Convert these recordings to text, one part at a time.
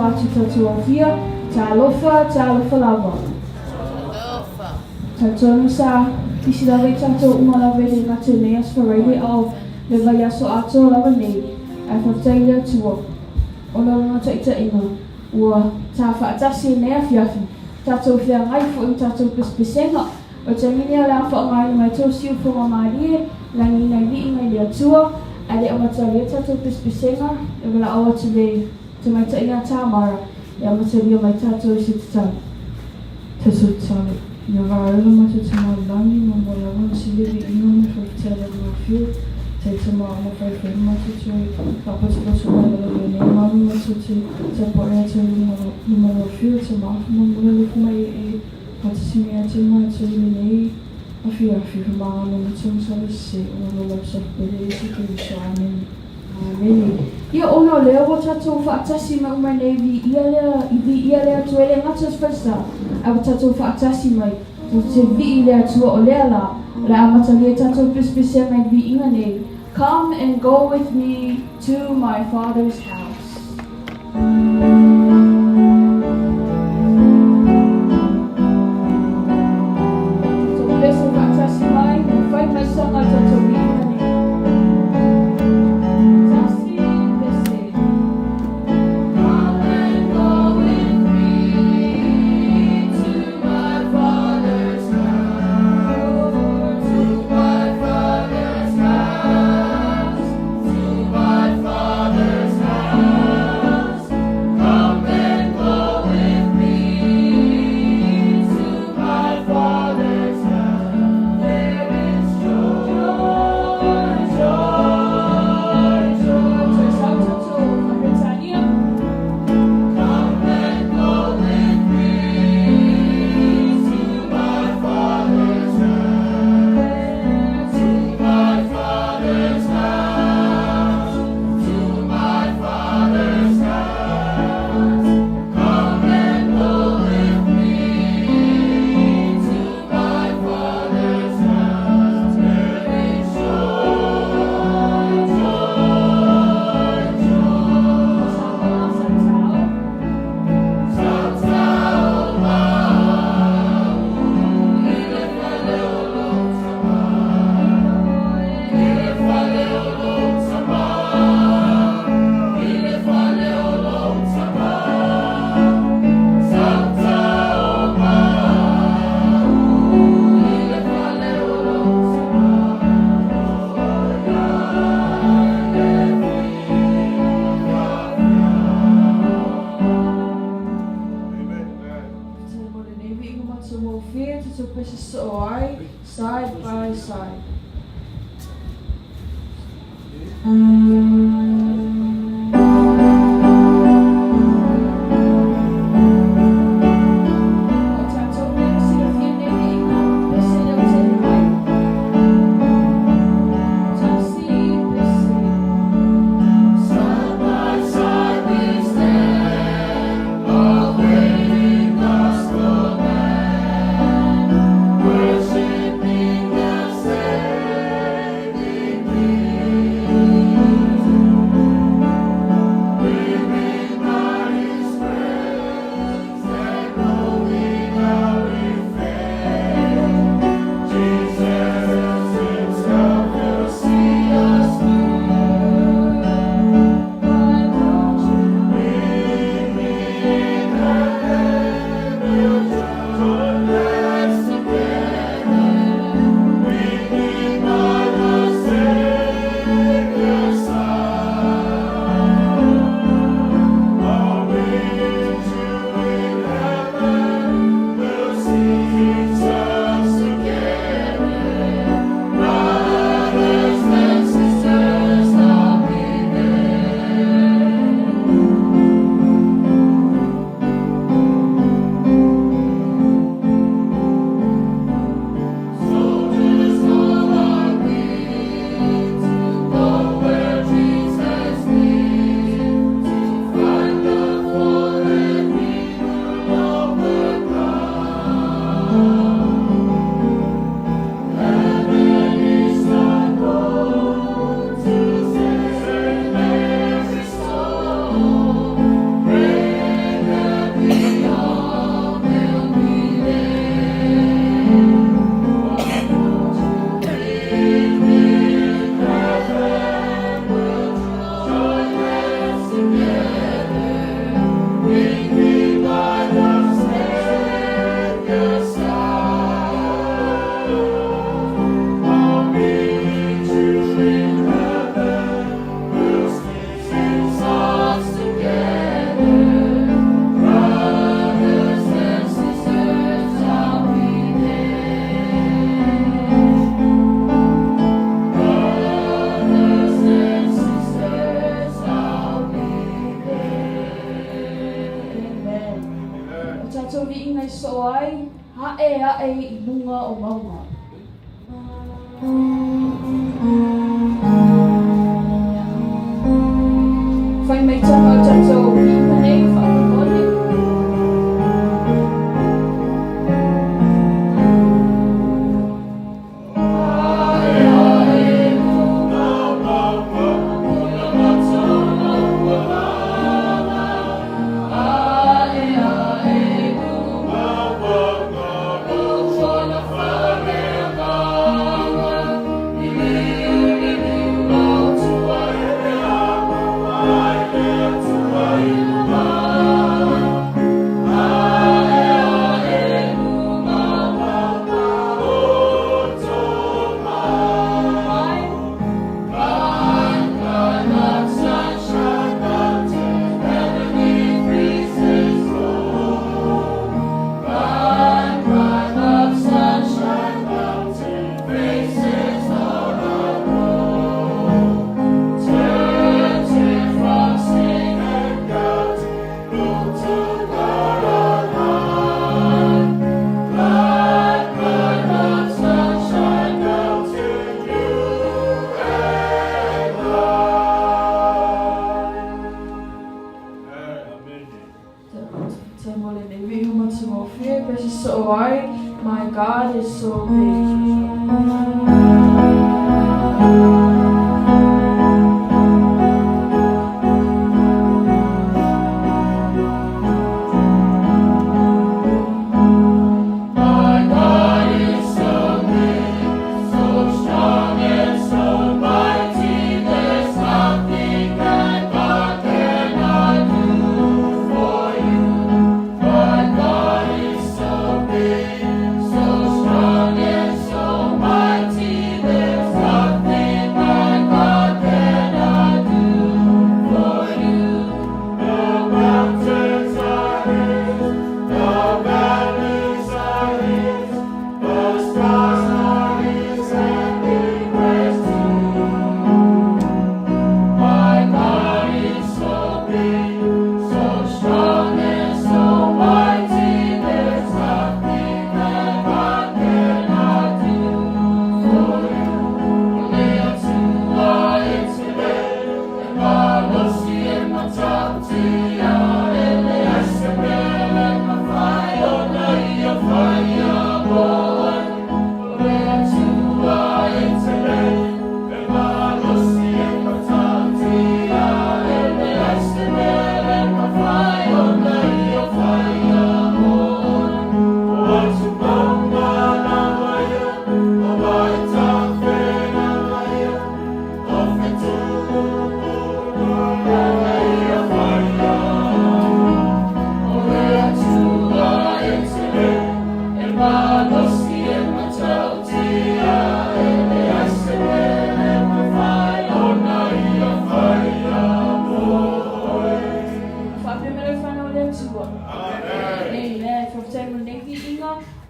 atu tatua fia, Talofa, Talofa lava. Tatua sa pisi lava I tatua uma lava I ngata nei aswaraidi au le vai aso ato lava nei. Ai whaftai le atua. Ono ngata ita inga. Ua ta whaatasi nei afiafi. Tatua fia ngai fo I tatua pispisenga. O te mini ala whaangai mai tō siu whonga maarie, langi nei li ingai le atua. Ale o mata le tatua pispisenga. E wala awa te le te mai ta inga tāmara. E amata lia mai tatua si te tau. Te sutale. Ia wāela mata te langi ma mola wan si levi inga me whakitele ma whiu. Te te maa ma whaiwhai mata te whapatipasu mai la lenei mami mata te porea te numero whiu. Te maa ma mola luku mai e patisimi a te maa te lenei. A whiawhi maa ma mutung sara se o lola sapere te Keriso. Amen. Amen. Ia ono leo o tatou whaatasi mai umai nei vi ia lea tuele ngatas whaisa. Awa tatou whaatasi mai. Te vi lea tua o lea la. La amata lea tatou pispisia mai vi inga nei. Come and go with me to my Father's house. So blessed whaatasi mai. Whai mai sanga tatou vi inga nei. Auai, side by side. tatou vi'inga I so ai, hae I lunga o maunga. Whai mai tanga o tatou vi'inga nei, whaakakone. My God is so big.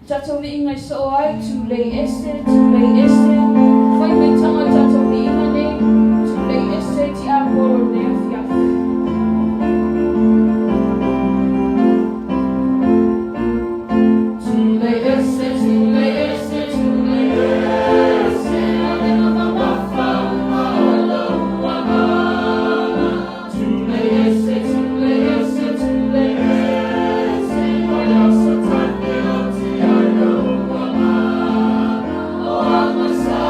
Tatou vi'inga I so ai, tulei este, whai mai tanga tatou vi'inga nei, tulei este ti a koro nei fiafu. Tulei este, ane mama mafa umalo uamama. Tulei este, oia sa tane o ti alo uamama. O amasa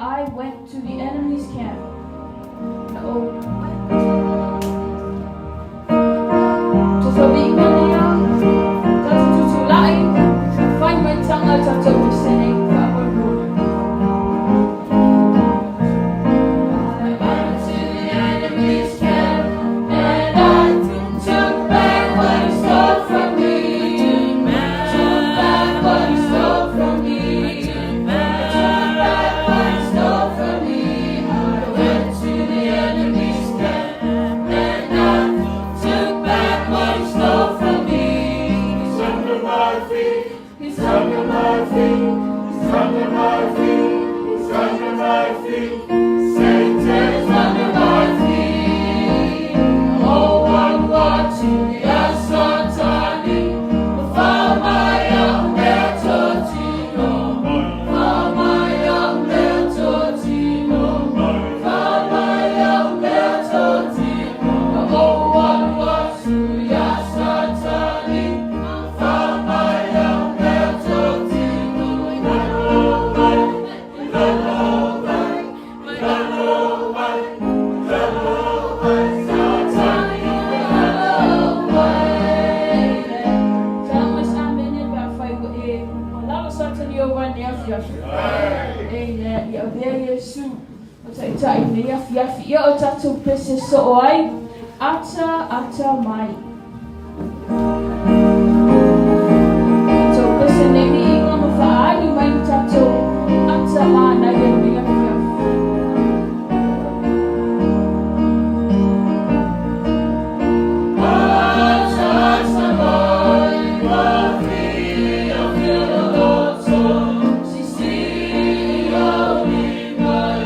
I went to the enemy's camp. Auai, ata mai. So pese nemi inga mafaali mai tato ata mana yenga fiafi. Ata mai wafi afioloto sisi yawi mai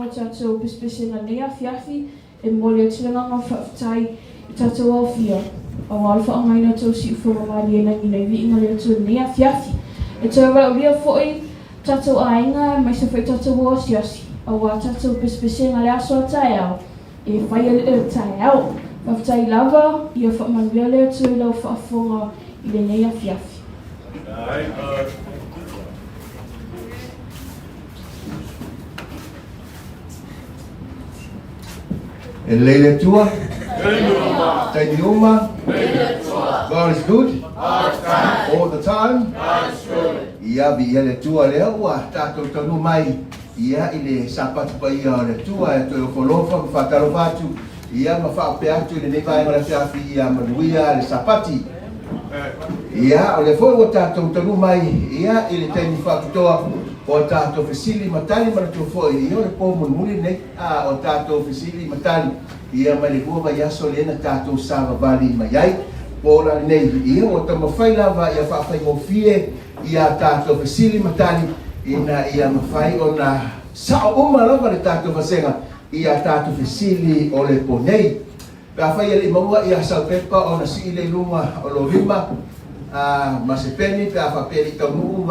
tato pispesina nea fiafi e mole tilanga nga whaftai i tato au fia. Au alfa o ngaina tau si ufo mamali e nangi nei vi inga lea tu nea fiafi. E tau wala uria foi tato ainga mai se whai tato o asiasi. Au a tato pispesina lea soa tai au e whai e tai au. Whaftai lava i a faamanuia le Atua i lau whaafonga i lenei a fiafi. Lenei le Atua. Take the Uma. God is good. All the time. Ia vi le Atua lea ua tatou tanu mai ia i le Sapati paia le Atua e Talofa ma Talofa atu ia ma whaape atu i lenei vai mara fiafi ia manuia le Sapati. Ia o le foi o tatou tanu mai ia i le taimi whaatutoa o tatou fesili matali mana tu foi i o le po mulimuli nei o tatou fesili matali ia mai le hua vai aso lena tatou sava vali mai ai po la nei ia o ta mawhai lava ia faafeiloa'i ia tatou fesili matali ina ia mawhai o na sao uma lava le tatou vasenga ia tatou fesili o le po nei ka fai le maua ia salpepa o na si le lunga o lo lima ma se peni pa fa peli tamu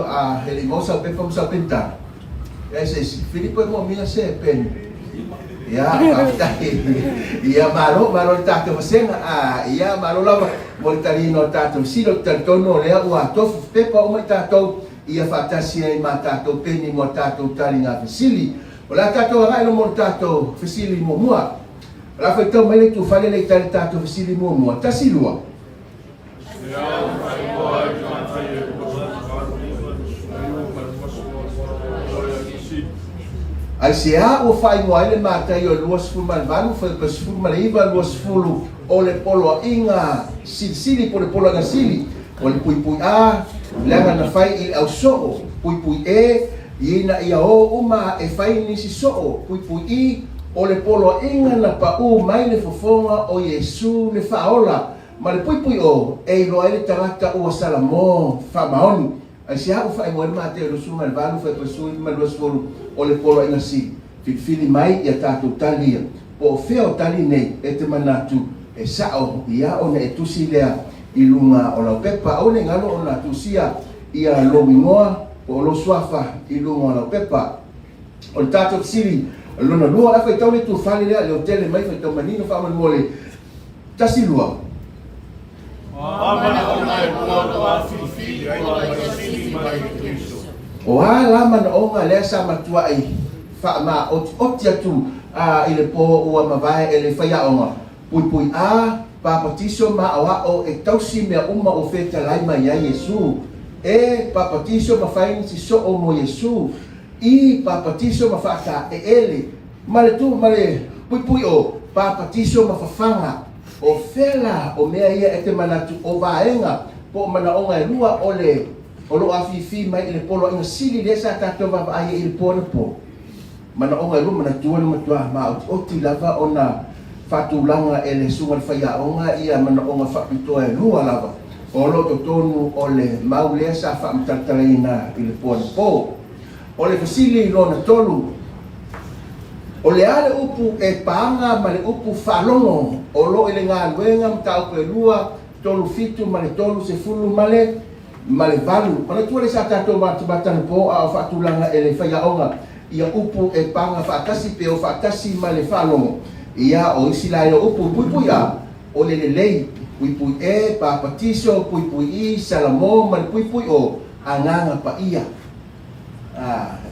ele mo salpepa mo salpenta ese Filipo mo mia se pen ya ia malo tato vasenga ia malo lava mo talino tato silo tantono le ua tofu pepa o tato ia whaatasi ai mā tātou peni mo tātou tari ngā fesili. O la tātou arai no mo tātou fesili mo mua. La whai tau mai le tu whale le tari tātou fesili mo mua. Tasi lua. Ai se a o faimoe le mātai o luas fulu malvalu, whai pasfulu maleiva luas fulu o le polo inga sili po le polo inga sili. O le pui a, leanga na whai i au soo, pui e, ina ia o uma e whai nisi soo, pui i, o le polo inga na pa u mai le fofonga o Yesu le whaola. Ma le pui o, e loa ele tangata ua salamo, whamaoni. Ai se hau whai moe mate o lusu mai valu, whai pasui mai luas fulu o le polo inga si. Fili mai ia tātou talia. Po wheo tali nei, e te manatu, e sao, ia o ne e tusi lea, i lunga o lau pepa, au ne ngalo o nā tusia, ia lo mingoa, o lo swafa, i lunga o lau pepa. O le tātou siri, lona lua, a whai tau le tu whale lea, leo tele mai, whai tau manino faamanuia le tasi lua. O a lama na onga lea sa matua ai whaama oti atu i le po ua mawai e le whaia onga pui a papatiso ma awa o e tausi mea uma o feta laima ia Yesu e papatiso ma whaini si so o mo Yesu i papatiso ma whaka e ele ma le tu ma le pui o papatiso ma whawhanga o fela o mea ia e te manatu o vaenga po mana onga e lua o le o lo afifi mai le polo inga sili le sa tatou va ai il polo po mana onga lu mana tua no matua ma oti lava ona fatulanga ele sunga faya onga ia mana onga fapito e lua lava o lo tonu o le maule sa fa mtatalaina il polo po o le fasili lo na tolu o le ale upu e paaga ma le upu faalogo o lo ele galuega matau pe lua tolu fitu ma le tolu sefulu ma le valu ona tua le sa tatou matamatana po a o faatulaga e le faiaʻoga ia upu e paaga faatasi pe o faatasi ma le faalogo ia o isi lae o upu puipui a o le lenei puipui e papatiso puipui i salamo ma le puipui o agaga paia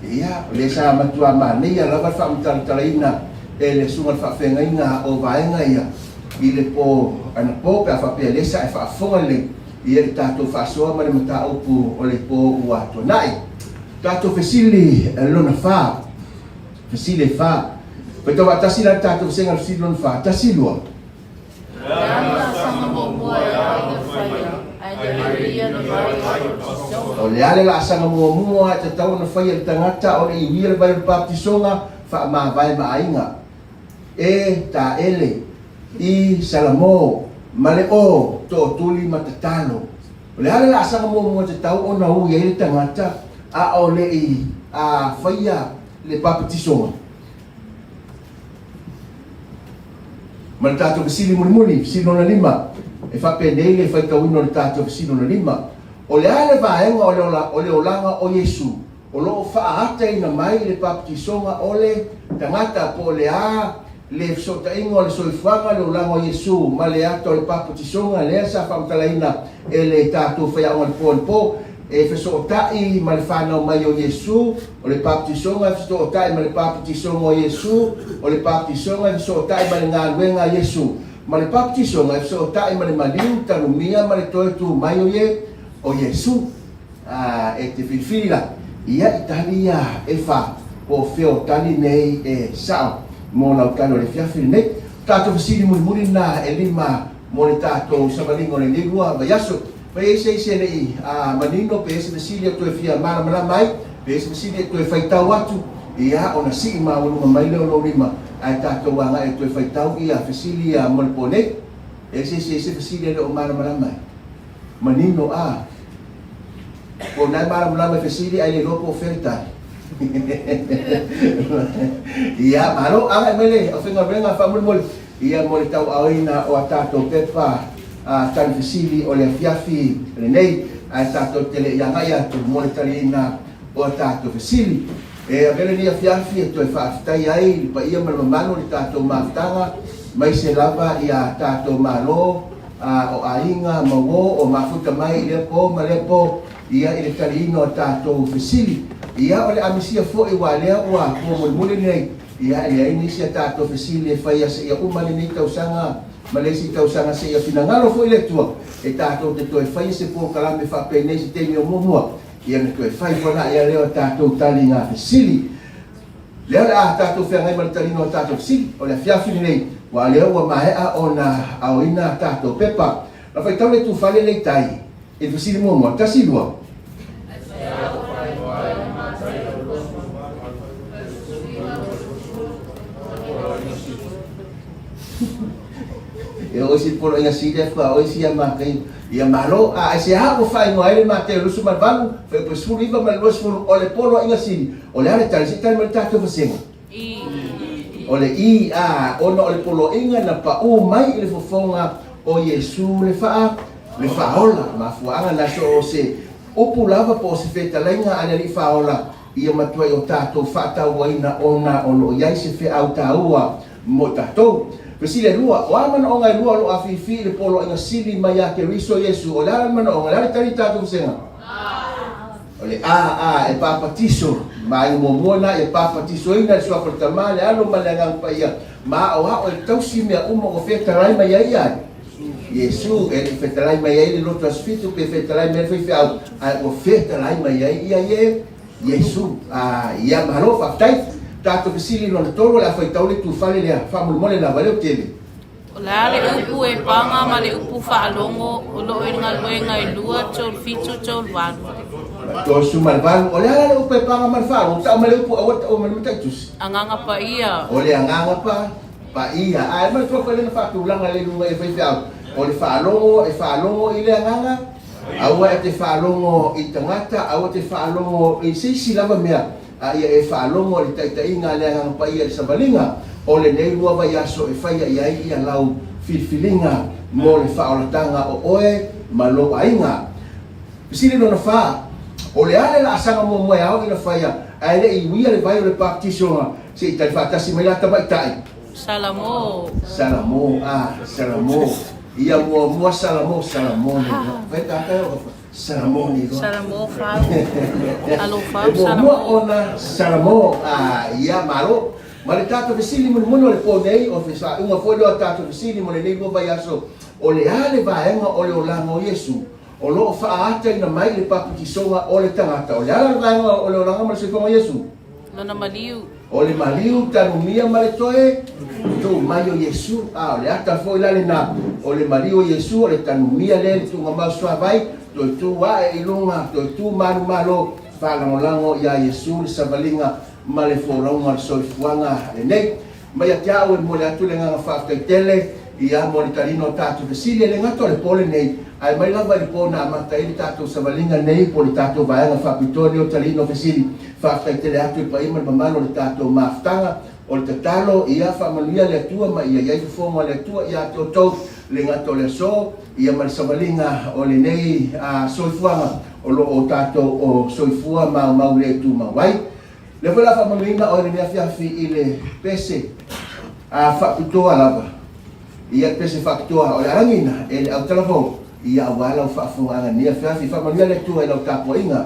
ia le sa matua mania lava faamatalaina e le sunga faafegaina o vaenga ia i le po ana po pe faapea lesa e faafoga le ia le tatou faasoa ma le mataupu o le po ua tonai tatou fesili lona fa fesili fa pe tau atasi la tatou senga fesili lona fa tasi lua o le ale la sanga mua te tau na fai le tangata o le iwia le vai baptisonga fa ma vai mainga e ta ele i salamo male o to tuli matatalo o le ale la sanga mua te tau o na u ia le tangata a o le i a faia le baptisonga mal tato kesili mulimuli sino na lima e fa pendei le fai tau ino le tato sino na lima o le ale vaenga o le olanga o Yesu o lo faata ina mai le baptisonga o le tangata po le a le sotainga o le soifuanga le olanga o Yesu ma le ato le baptisonga le sa faamtalaina e le tatou faiaʻoga le po e fesootaʻi ma le fanau mai o Yesu o le baptisonga e fesootaʻi ma le baptisonga o Yesu o le baptisonga e fesootaʻi ma le galuega a Yesu ma le baptisonga e fesootaʻi ma le maliu talumia ma le toe tumai o Yesu e te filifili la ia italia e fa o feo tali nei e sao mo lau talo le fiafi nei tatou fesili mulimuli na e lima mo le tatou samalingo le ligua vaiaso vai ese nei manino pe ese fesili atu e fia mana mai pe ese fesili atu e faitau atu ia ona sii mauluma mai leo lo lima ai tatou anga e atu e faitau ia fesili mo le pone ese fesili le o mana mai manino o nai mara fesili ai le lopo oferta ia malo anga mele o fenga venga faamolmol ia mo le tau auina o tatou pepa tan fesili o le fiafi lenei ai tatou tele ia ngai atu mo le talina o tatou fesili e avele ni fiafi e toe faafetai ai pa ia mamalu le tatou mafutaga mai se lava ia tatou malo o ainga mawo o mafuta mai le po ma le po ia ele talino tatou fesili ia ole amisia fo i wale wa mulimuli nei ia ele ini sia tatou fesili e fai asa ia uma nei tausanga malesi tausanga se ia finangalo fo ile tua e tatou te toi fai se po kalame fa pe nei se temi o mua ia me toi fai fona ia leo tatou talinga fesili leo la tatou fia ngai mal talino tatou fesili ole fiafi nei wa leo wa mahea ona auina tatou pepa la fai tau le tu fale nei tai e fesili mua tasilua e o si polo inga sile fa o si ama kai ia malo a se ha o fai no ele mate lu suma valu fe po su liva mal lo su o le polo inga sile o le ale tal si tal mal tato fasenga o le i a o no le polo inga na pa o mai le fofonga o Yesu le fa ola ma fuanga na so se o pulava po se feta lenga ana li fa ola ia matua o tato fa ta waina ona ono ia se fe au taua mo tato Pesile lua, o aman o ngai lua lo afifi le polo inga sili mai a Keriso Yesu, o lala man o ngai tari tatu senga. Ole e papatiso, mai mo mona e papatiso ina sua portamale alo malangang paia. Ma o e tausi mea o feta rai mai ai. Yesu e feta rai mai ai lo trasfitu pe feta rai mai fi au. O feta rai mai ai ia Yesu. Ia malo faktai. Tato fesili no tolo la fai taule tu fale le faamolmole na vale o tele. O la le upu e panga ma le upu faalogo o loo i galuega i lua tolu fitu tolu valu. To su malvalu o le upu e panga ma faalo ta ma le upu awata o ma taitus. Anganga paia. O le anganga paia. Ai ma to le na fatulanga le lunga e fai fiao. O le faalogo i le anganga. Auai te faalogo i tangata, auai te faalogo i sisi lava mea. Ia e faalogo le taitaʻiga le agaga paia le savalinga o lenei lua vaiaso e faia iai ia lau filifiliga mo le faaolataga o oe ma lou aiga pisili lona fā o le ale laasaga muamoe ao ina faia ae leʻi iuia le vai o le paptisoga seʻi tali faatasi mai la tamaʻitaʻi Salamo. salamo ia muamua salamo fai takae Salamoni Salamo fa. Talofa salamo ona salamo ia malo ma le tato fesili mulimuli o le ponei o fesa unha foi lo tato fesili mo le nei lo vai aso o le ale vaenga o le olanga o Yesu o lo faata ina mai le papitisonga o le tangata o le ale vaenga o le olanga ma le sefonga Yesu Lana maliu. o le maliu tanumia ma le toe tu mai o Yesu o le ata foi la le na o le maliu o Yesu o le tanumia le tu ngama swa vai tu wa e ilunga tu malo falangolango ya Yesu le savalinga ma le folaunga le soifuanga lenei mai atiao e mo le atu le nganga whakaitele ia mo le tarino tatu fesili le ngato le pole nei ai mai lava le pona amata ili tatu savalinga nei po le tatu vaenga whapitoni o tarino fesili whakaitele atu i paima le mamalo le tatu maftanga o le tatalo ia Faamanuia le Atua ma ia iai fufonga le Atua ia tautou le ngato le so ia ma le savalinga o lenei soifuanga o lo o tato o soifua mau le tu mawai le vola Faamanuina o le mea fiafi i le pese whapitoa lava ia pese whapitoa o le arangina e le au talafo ia awala o whaafunga nia fiafi Faamanuia le Atua i lau tapo inga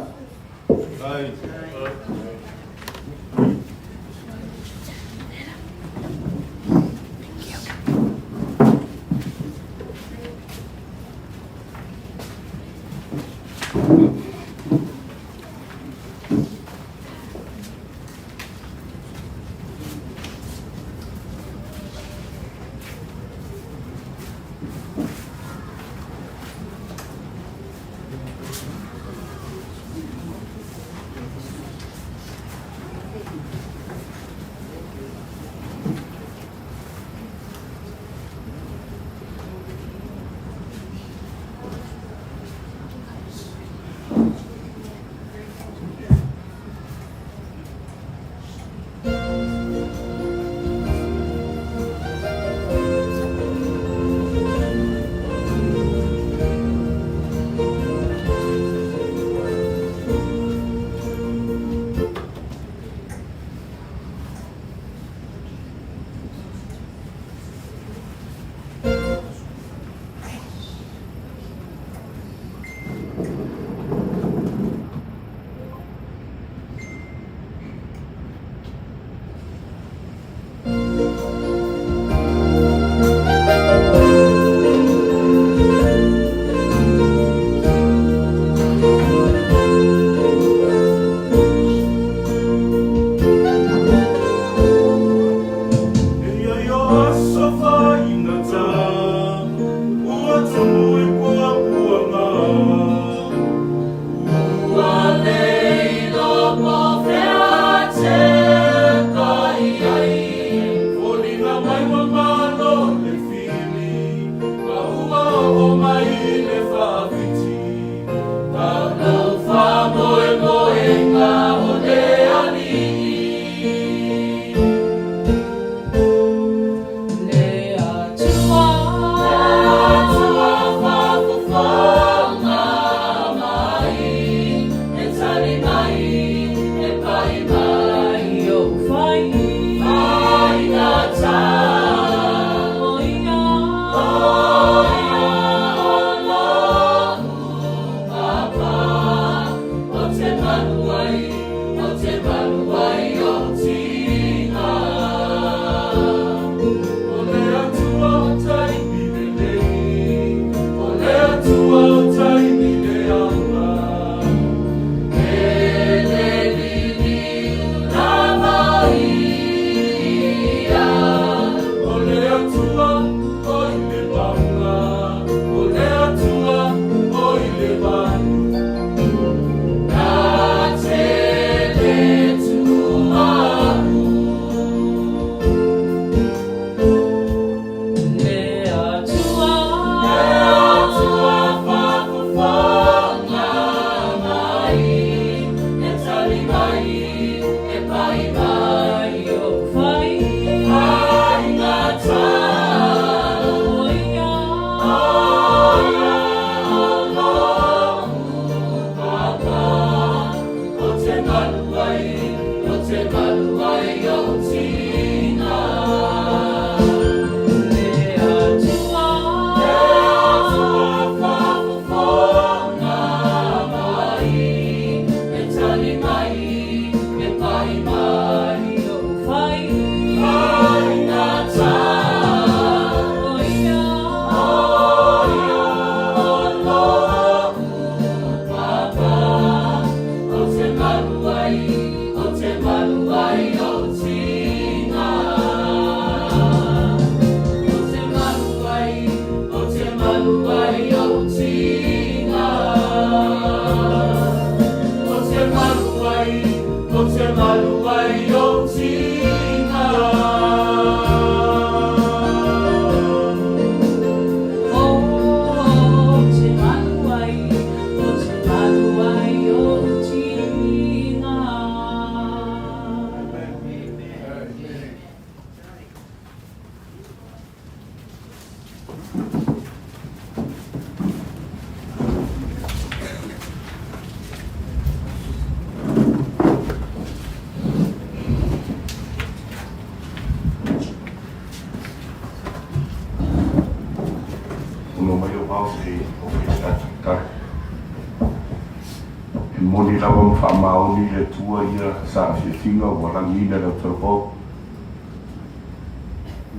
Moni lava Faamanuia le Atua ia sa whiwhinga wa rangina le Talofa.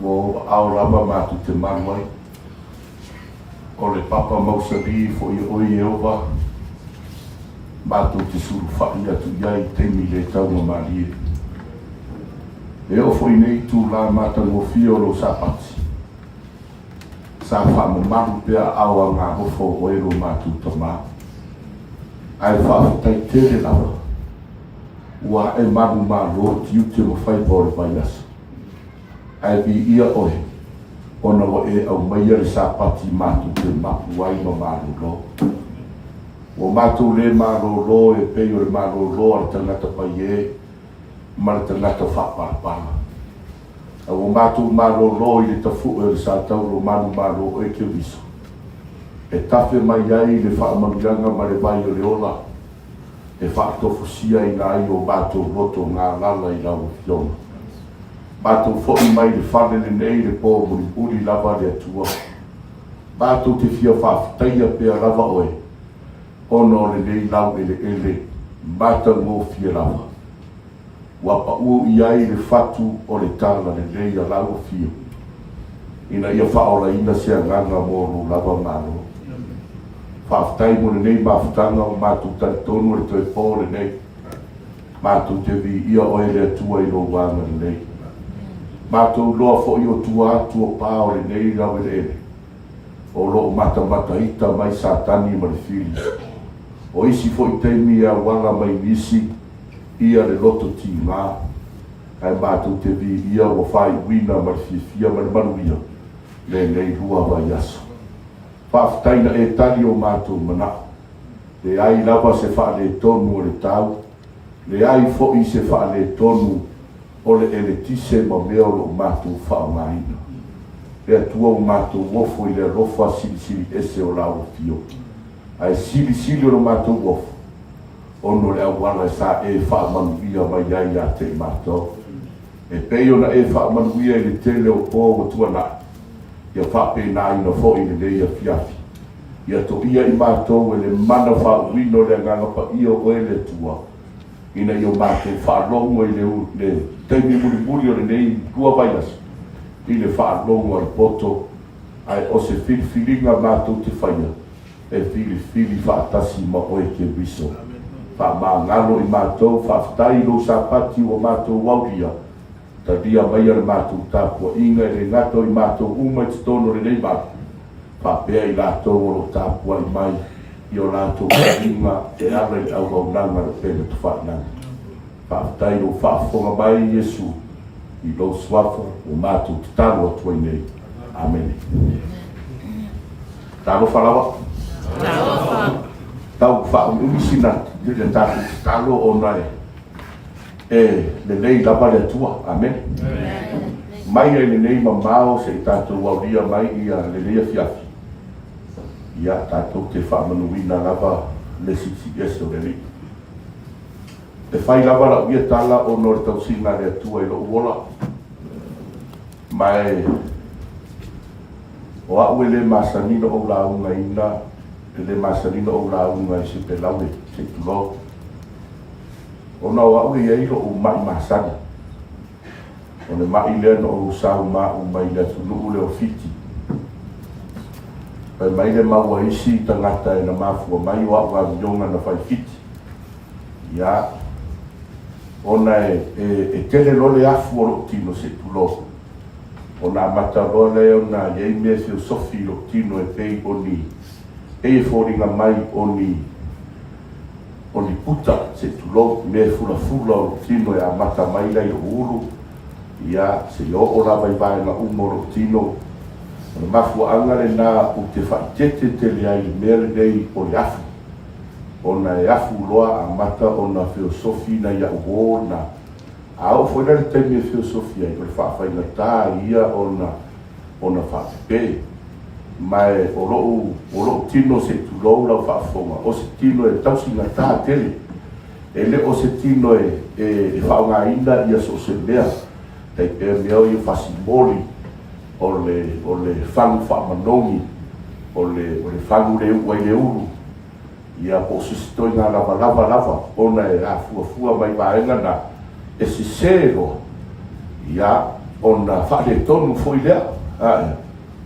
Wo au lava mātu te manuai. O le papa mausari fo i oi e owa. Mātu te suru whai atu iai teimi le tau ma malie. E o fo i nei tū la māta ngofia o lo Sapati. Sa faamalu pea awa ngā hofo o ero mātu tamā. Ai whaafitai tere lawa. Ua e manu mā lo tiu te mawhai pore pai asa. Ai vi ia oe. Ona wa e au maia le Sapati mātu te mapu ai ma mālu lo. O mātu le mālo lo e pei o le mālo lo a le tangata pai e. Ma le tangata whapapala. O mātu mālo lo i le tafu e le sātau lo manu mālo o e Keriso. E tafe mai ai le faamanuianga ma le vai o le ola. E whaatofusia i nā i o mātou roto ngā lala i lau fiona. Mātou fo'i mai le whale lenei le pō mulimuli lava le atua. Mātou te fia whaafitai pea lava oe. Ono lenei lau ele māta ngō fia lava. Wapa ua i ai le fatu o le tala lenei a lau fia. Ina ia whaola ina sea nganga mōru lava mālo. Whaafitai mo lenei mawhitanga o mātou taritonu le toi pō lenei. Mātou te vi ia oe le atua i lo wanga lenei. Mātou loa fo i o tua atu o pā o lenei lau ele ele. O lo mata ita mai sātani ma le fili. O isi fo i teimi a wala mai nisi ia le loto ti ngā. Ai mātou te vi ia o whai wina ma le fia ma le manuia. Lenei rua vai aso. Whaafitaina e tali o mātou mana. Le ai lava se wha le tonu o le tau. Le ai fo i se wha le tonu o le ele tise ma mea o mātou whaamaina. Le atua o mātou wofo i le rofa sili ese o lau fio. Ai sili o mātou wofo. Ono le awala sa e faamanuia mai ai a te mātou. E pei ona e faamanuia i le tele o pō o tuana. Ia whape nā ina fo i le leia fiafi. Ia to ia i mātou e le mana whauino le nganga pa ia o e le tua. Ina i o mātou whaalogo i le teimi mulimuli o le nei tua vaias. I le whaalogo al poto. Ai o se filifilinga mātou te whaia. E fili whaatasi ma oe Keriso. Whaamangalo i mātou whaafitai lo Sapati o mātou wauria. Ta dia mai ar mātou tāpua inga e le ngato i mātou uma i tono le nei mātou. Whapea i lātou o lo tāpua i mai i o lātou inga e ara i au au nanga le pēne tu whaananga. Whaafitai lo whaafonga mai i Jesu i lo swafa o mātou te taro atua i nei. Amen. Talofa lawa. Talofa. Tau whaamisina le tātou te taro o nai. Lenei lava le atua, amen. Mai e lenei mamao se i tātou wauria mai i a lenei a fiafi. Ia tātou te whaamanuina lava le siti ese o lenei. E whai lava la uia tala o nore tau sina le atua i lo uola. Mai o au e le masanino o la unga ina, le masanino o la unga i se pelaue, se tulo. Ona o au e eiro o mai masani. O ne mai lea no o sau ma o mai lea tunu ule o fiti. Pai mai le maua isi tangata e na mafua mai o au avionga na fai fiti. Ia, ona e tele lole afu o lo tino se tulo. Ona mata lole ona yei mea fio sofi lo tino e pei oni. E fōringa mai oni puta se tulo me fula o tino e a mata mai lai o uru. Ia se o la vai na umoro tino. O mafu anga le na o te whaitete te leai mele nei o le afu. Ona e afu loa a mata o na filosofi na ia uho na. A o foi le temi e filosofia i le whaafaiga tā ia ona whaapepe. Mai o loo tino se tulou lau whaafonga. O se tino e tausinga tā tele. E le o se tino e whaonga ina ia so se mea. Tei pēr mea i whasimoli o le whangu whaamanongi. O le whangu le uai le uru. ia po sistoi ngā lava, ona e a fuafua mai vaenga na e sisero, ia ona whaare tonu foi lea,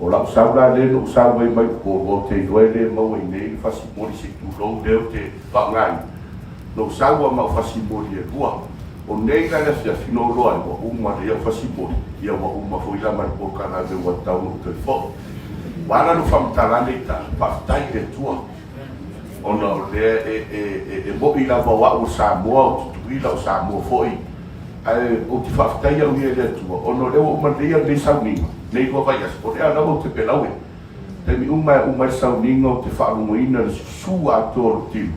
o la usaura le no usaura mai o te iroe le mau e nei fasimori se tūrou leo te whangai, no usaura mau fasimori e rua, o nei la lefia fino roa e wa uma rea fasimori, ia wa uma foi la mari po kana de wa taunu te fo. Wana no whamtarane ta, whaftai le tua, ona o lea e mo'i la wa o Samoa, o tutuila o Samoa foi, o te whaftai au ia le tua, ono leo o maria le sauninga, nei kua vai as, o lea lau te pelaue, te mi umai sauninga o te whaamoemoe le su a toro tilu,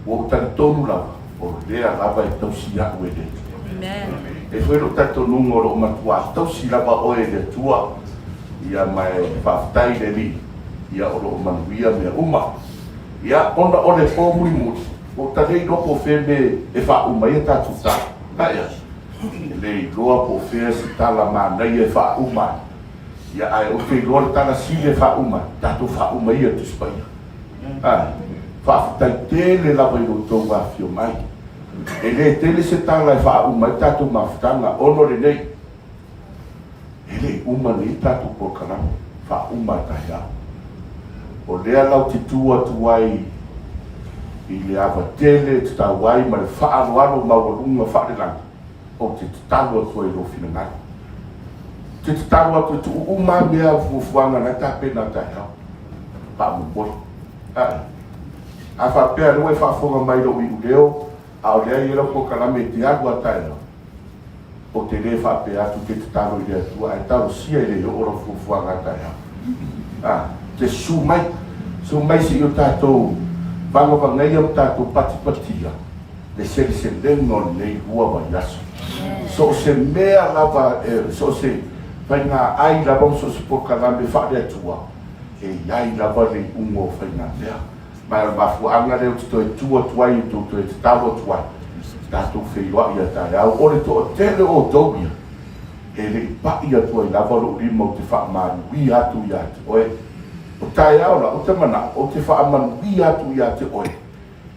o tani tonu lava, o lea lava e tausi a ue le tua. E foi lo tato nungo lo matua, tausi lava o e le tua, ia mai whaftai le li, ia o lo manuia mea uma, ia ona o le po mulimuli, o tarei lopo wheme e whaumai e tatu ta, haia, le loa po whea si tala manai e whaumai, ia ai o te loa tala sile whaumai, tatu whaumai e tu spaia, ai, whaftai tele lava i lo tō wafio mai, e le tele se tala e whaumai, tatu mawhtanga, ono le nei, ele uma ni tatu po kana fa uma taia o lea lau te tua tuai i le ava tele te tawai ma le whaaro mawalunga whaarelanga o te talo atu e lo finangani te talo atu tu uma mea fufuanga na tapena taia faamoemoe a whapea lua e whaafonga mai lo i uleo a o lea i lau po kana me te agua taia o te le whape atu ke te taro i rea tua, e taro sia i le ora fufuanga taia. Te su mai si o tātou, wangava ngai au tātou patipatia, le seri se lengo nei hua wa yaso. So se mea lava, so se whai ngā ai lava so se pokalame whaare atua, e iai lava le ungo whai ngā mea. Mai al mafuanga leo te toi tua tuai i tō te taro tuai. Tātou Faafeiloa'i a tai au, ore tō tele o tōmia, e le pa'i atua i lava lo rima o te Faamanuia atu i ate oe. O tai au la, o te mana, o te Faamanuia atu i ate oe.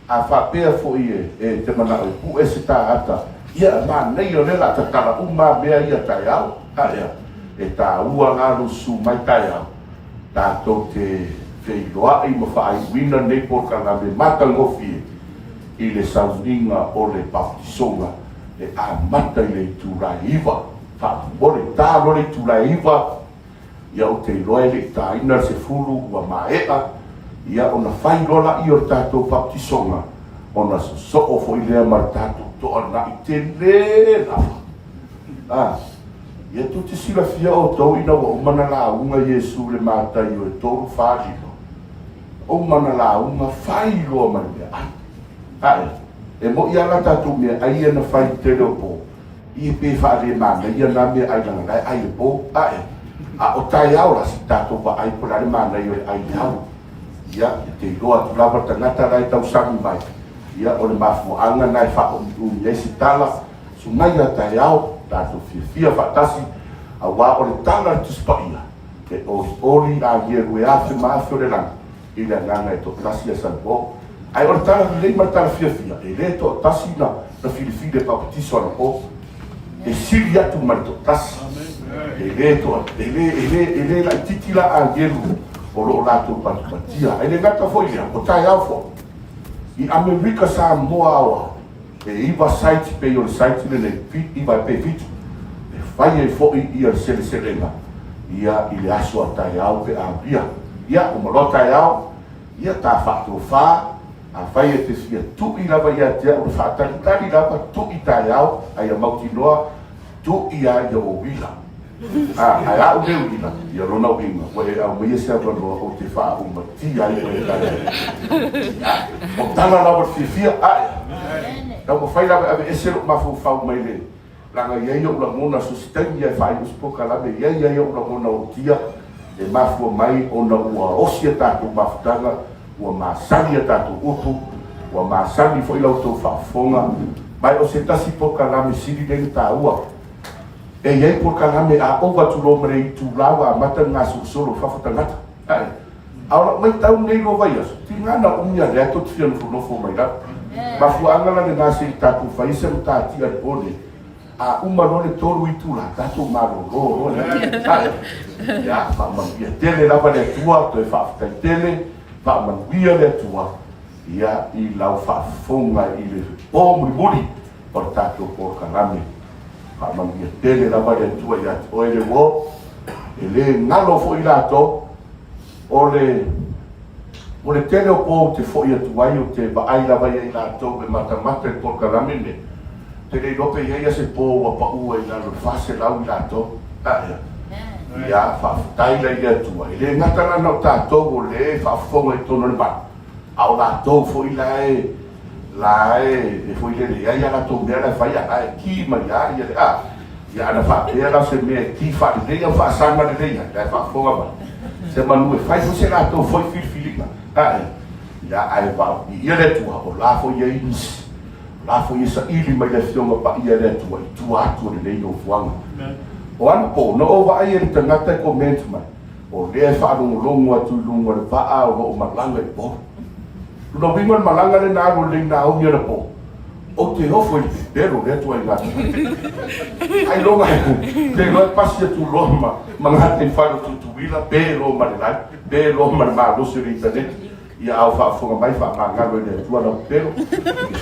A whapea fo i e te mana o pu e se tā ata, ia ma nei o lela ta tala uma mea i a tai au, haea, e tā ua ngāru su mai tai au. Tātou te Faafeiloa'i ma whaai wina nei porkana me matangofi i le sauninga o le baptisonga e a mata i le tūraiwa whaamore tāro le tūraiwa ia o te roe le tāina se furu ua maea ia o na whairola i o tātou baptisonga o na so fo i lea mar tātou toa na i te le lava ia tu te sila fia o tau ina wa o mana la unga Jesu le mātai o e toru whārino o mana la unga whairoa maria e mo ia la tatu mea ai ana whai te reo po i pe whaare mana ia na mea ai langa ngai ai po a o tai au la si tatu wa ai po rare mana i o ai au ia te roa tu lava tangata rai tau sami mai ia o le mafuanga nai wha o si tala su mai a tai au tatu fia whatasi a wā o le tala tu spaia e ori a gie rue afe maafio le langa i le nganga e to klasi a sanpo ai ora tala lei martala fia e le to tasi na filifile papatiso ana po e siri atu marto tasi e le la titila a gelu o lo lato patipatia e le gata foi le o tai au fo i Amerika Samoa e iwa site pe o site le iwa pe vitu e fai e fo i al selenga ia i le aso a tai au pe a bia ia o malo tai au ia ta fatto fa a fai e te fia tu i lava ia te o whātaritari lava tu i tai au ai a mauti noa tu i a ia o wila ai a o leo wila i a rona winga wai au meia se ava noa o te wha o mati ai o e tai o tala lava fia ai na mo fai lava ave esero mafu fau mai le langa iai o la mona susitani ia whai uspoka lave iai o la mona o tia e mafu mai o na ua osia tātou mafutanga ua masani a tātou upu, ua masani fo i lau tau whaafonga, mai o se tasi po kalame siri lengi tā ua. E iei po kalame a owa tu lo mre i tu lawa a mata ngā solo whawhatangata. Aula mai tau nei lo vai aso. Tingana umia le ato tia no fo mai la. Ma fu angala le nasi tatu fai se mtati al pone. A uma no le tolu itu la tatu malo lo. Ya, Faamanuia tele la le Atua to faafeiloa'i tele, Faamanuia le Atua. Ia i lau faafonga i le o mulimuli o tatu por kalame. Faamanuia tele la le Atua ia o ele wo. Ele ngalo fo ila to. Ole tele o po te fo ia tuai o te baai la vai ila to be mata por kalame ne. Tele lope ia se po wa pa ua ila lo fase lau ila to. Ia faafeiloa'i le Atua. Ele ngata na tātou o le faafonga i tono le mana. Au tātou fo ila e fo ile le ia la to mea la fai a ki ma ia le a. Ia ana faapea la se mea ki faile ia faasanga le ia la faafonga ma. Se manu e fai fo se la to foi filifilima. Ia ai va ia le Atua o la fo ia ins. La fo ia sa ili mai le fionga pa ia le Atua i tu atu le nei o fuanga. O ana po no o vai e tangata comment mai. O le faalogologo atu lunga le vaa o malanga i po. Luna wingo malanga le na le na o mia po. O te hofo i pero le Atua i ngata. Ai longa le lo pasi tu loma manga te falo tu wila pero malai pero mal do se internet. Ia au faafonga mai faamagalo le Atua na pero.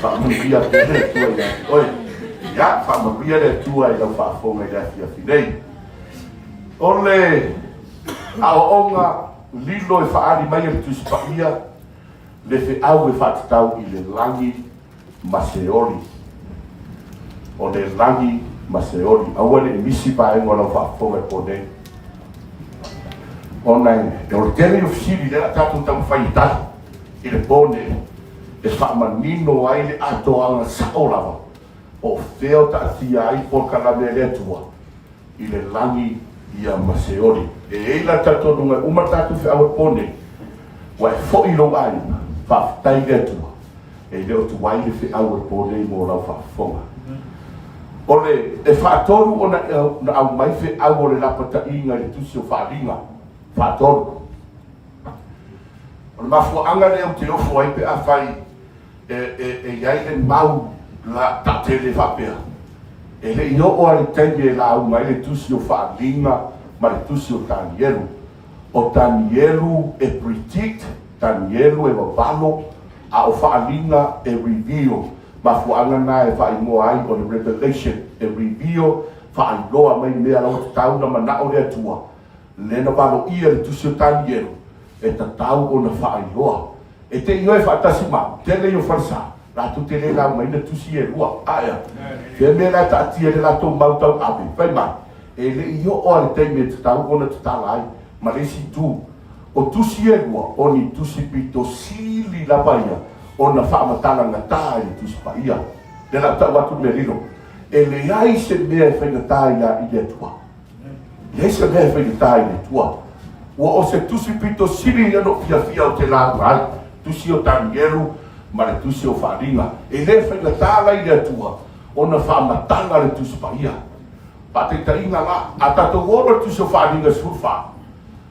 Faamanuia le Atua ia. Oi. Ya, Faamanuia le Atua i lau faafonga i afia finei. Ole aonga lilo e faali mai le tusipaia le fe'au e fa'atatau i le lagi maseoli. O le lagi maseoli. Aua le misi paenga o lau faafonga e pone. Ona e o le tele ofisili le tatou taumafai i tali i le pone e fa'amanino ai le atoaga sa'o lava. O feo ta'atia ai por kalame le Atua i le lagi ia maseoli. E eila tatonunga uma tatu fe'au e pone wa e fo'i lo ai faafeiloa'i le Atua. E le o tuai le fe'au e pone i mo lau faafonga. O le e fa'atolu ona au mai fe'au o le lapata'iga i le tusi o fa'aliga. Fa'atolu. O le mafua'aga lea o te ofo ai pe afai e iai le mau la tatele fa'apea. E le io'o a le taimi e la au mai le tusi o fa'aliga ma le tusi o tanielu. O tanielu e predict, tanielu e wawalo, a o fa'aliga e reveal. Mafua'aga na e fa'aimoa ai o le revelation e reveal fa'ailoa mai mea lau tatau na mana'o le Atua. Lena walo'ia le tusi o tanielu e tatau o na fa'ailoa. E te io e fa'atasi mau, tele i o farsa. La tu te le la mai na tusi e lua. Aia. Fe me la ta'atia le la tau mau tau awe. Fai mai. E le io o ale teime te tau ona te tala ai. Ma le si tu. O tusi e lua. O ni tusi pito sili la paia. O na whaamatala ngata i tusi paia. Le la tau atu me riro. E le ai se mea e whaingata ia i le Atua. Le se mea e whaingata i le Atua. O se tusi pito sili ano fia o te la ai. Tusi o tanielu. Ma le tusi o fa'aliga. E le whaingata i le Atua. O na whaamatala le tusi paia. Pataitainga la, a tatou ora tusi o fa'aliga sulfa.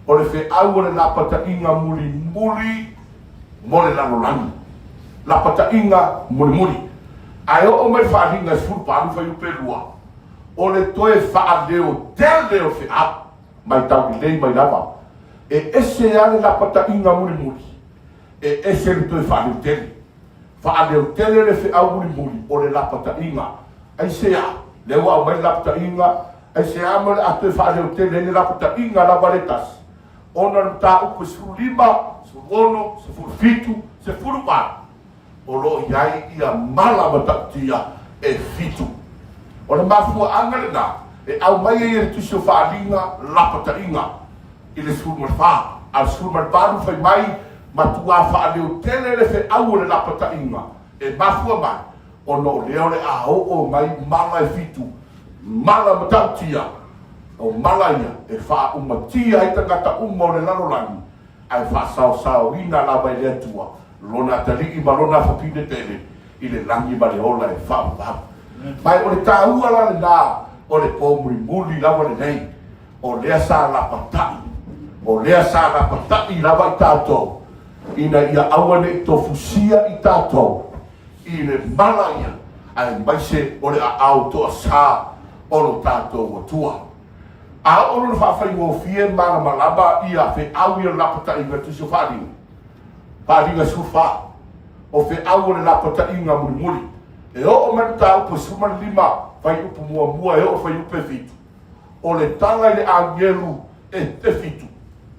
O le fe'au o le lapatainga mulimuli mo le lalolagi. Lapatainga mulimuli. Ai o'o mai fa'aliga sulfa anu fai upe lua. O le toe fa'aleo tele o fe'au. Mai tau i lei mai lava. E ese a le lapatainga mulimuli. E ese le toe fa'aleo tele. Fa'aleo tele le fe'au mulimuli o le lapatainga. Ai se a. Le wa mai lapatainga ai se ama le atu e whaareo tele le lapatainga la valetas. Ona ta upu surulima, suruono, sefuru sefuru pa. O lo iai ia mala matatia e fitu. O le mafua anga le na, e au mai e tusi o whaalinga lapatainga. I le suru marfa, al suru marfa fai mai matua whaareo tele le fe au le lapatainga. E mafua mai. O no leo le a o mai mala e fitu, mala matautia, o malaia e wha umatia e tangata uma o le lalolagi, ai wha sao ina la vai le Atua, lona taliki ma lona whapine tele, i le langi ma le ola e wha umaha. Mai o le tāua la le nā, o le pōmuri muli lawa le nei, o lea sa la patai, O lea sa na patai lava I tātou. Ina ia awane I tofusia I tātou. I le mala ia. Ai maise o le a au toa sa o lo tātou atua. A o lo faafeiloa'i mana malama ia fe au ia lapatai nga tusi wharinga. Wharinga sufa. O fe au le lapatai nga mulimuli. E o man tau po suma lima fai upu mua e o fai upe fitu. O le tanga le angelu e te fitu.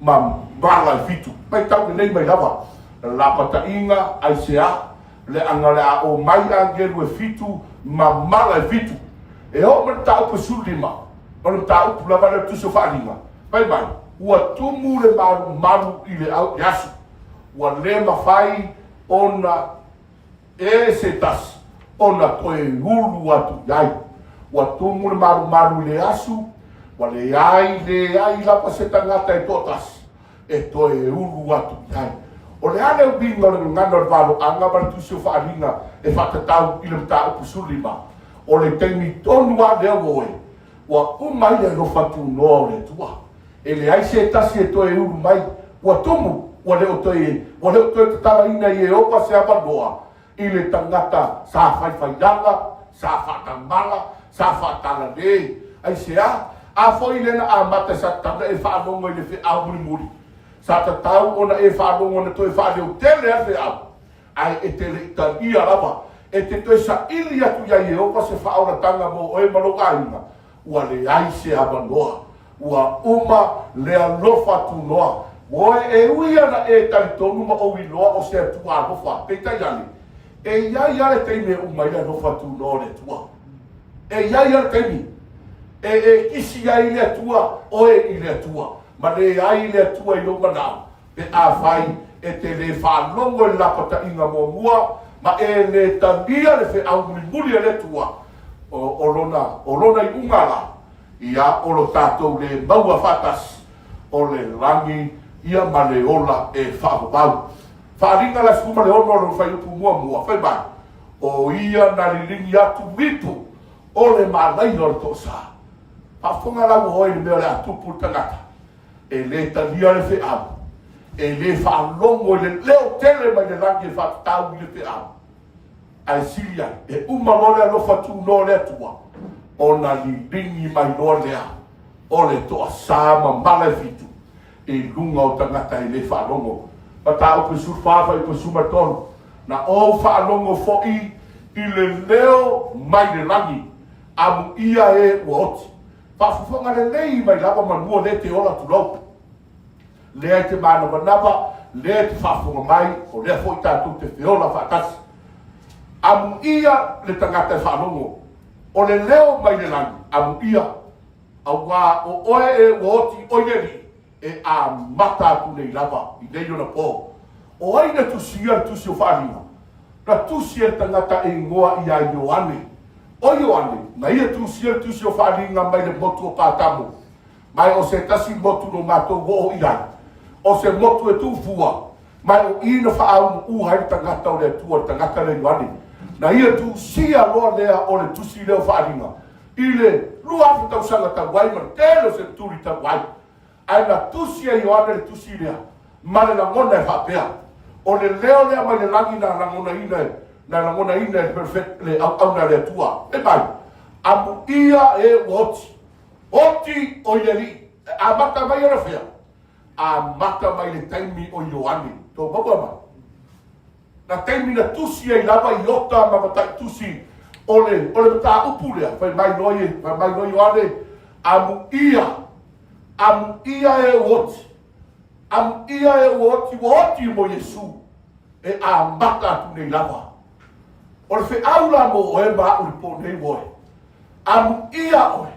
Ma mala fitu. Mai tau ke nei mai lava. Lapatai nga ai sea. Le anga le a o mai angelu e fitu ma mala fitu. E o man tau po suma lima. O le tau po lava le tusi wharinga. Pai mai. Ua tumu le malu I le au yasu. Ua le mawhai ona e se tasi. Ona koe ulu atu iai. Ua tumu le maru le asu. Wa le ai lapa se tangata e tōtasi. E toe ulu atu iai. O le ane ubinga le ngana le valo anga mara tusio whaaringa e whakatau I le mta upu sulima. O le teimi tonu a lea woe. Ua umai le rofatu noa o le tua. E le ai se tasi e toe ulu mai. Ua tumu. Ua leo toe tatala ina I e opa se abanoa. I le tangata sa whaiwhaidanga, sa whatamala, sa whatala nei. Ai sea, a foi lena a mata sa tanga e whaanongo I le whi mulimuli. Sa tatau ona e whaanongo na toi whaaneo tele a whi ai e te leita ia lava. E te toi sa ili atu iai e opa se whaora tanga mo oe maloka inga. Ua le ai se abanoa. Ua uma le alofa tu noa. Moe e uia na e talitonu ma owi loa o se atua alofa. Peita iani. E iai ale teime umai le alofa tu noa le tua. E iai ale teime. E kisi iai le atua oe I le atua. Ma le ai le atua I lo manao. E a vai e te le whanongo le lapata inga mua. Ma e le tangia le whi au mulimuli le tua. O lona I ungala. Ia o lo tātou le maua whatas. O le rangi ia ma le ola e whaapapau. Whaaringa la skuma le ono lo whai upu mua. Whai mai. O ia na liringi atu mipu. O le malai o le tosa. Whafonga lau hoi le mea le atupu tangata. E le tania le wheau. E le whaalongo le leo tele mai le rangi e whaatau I le wheau. Ai siria. E umalole alofa tu no le atua. O na liringi mai no lea. O le toa sama mala fitu. E lunga o tangata I le whaalongo. Ma ta upe surfafa I pe sumatonu. Na o whaalongo fo'i I le leo mai le rangi. Amu ia e uoti. Whafufonga le nei mai lava manua le te ola tu lau. Lea te mana manava, lea te whafunga mai, o lea fo'i tātou te whiola whaatasi. Amu ia le tangata e whaanongo. O le leo mai le rangi. Amu ia. Au wā o oe e uoti oineri. E a mata atu nei lava, I nei ona pō. O aina tusia tusi o wharinga. Na tusia tangata e ngoa I a Ioane. O Ioane, na ia tusia tusi o wharinga mai le motu o pātamo. Mai o se tasi motu no mātou wo o iai. O se motu e tūfua. Mai o ina whaau uhai tangata o le tua tangata le Ioane. Na ia tusia loa lea o le tusi leo wharinga. I le lua afu tausanga tawai, ma telo se turi tawai. Ai na tusi e Ioane le tusi lea. Mane na ngona e whapea. O le leo lea mai le langi na ngona ina e. Na ngona ina e perfect le au na le tua. E mai. Amu ia e woti. Oti o ieri. A mata mai ora fea. A mata mai le taimi o Ioane. Tō maua mai. Na taimi na tusi e lava I ota ma matai tusi. Ole mata upu lea. Fai mai noi Ioane. Amu ia e woti. Amu ia e woti mo Yesu. E a mata atu nei lava. O le wheaula mo oe maa uri po nei woe. Amu ia oe.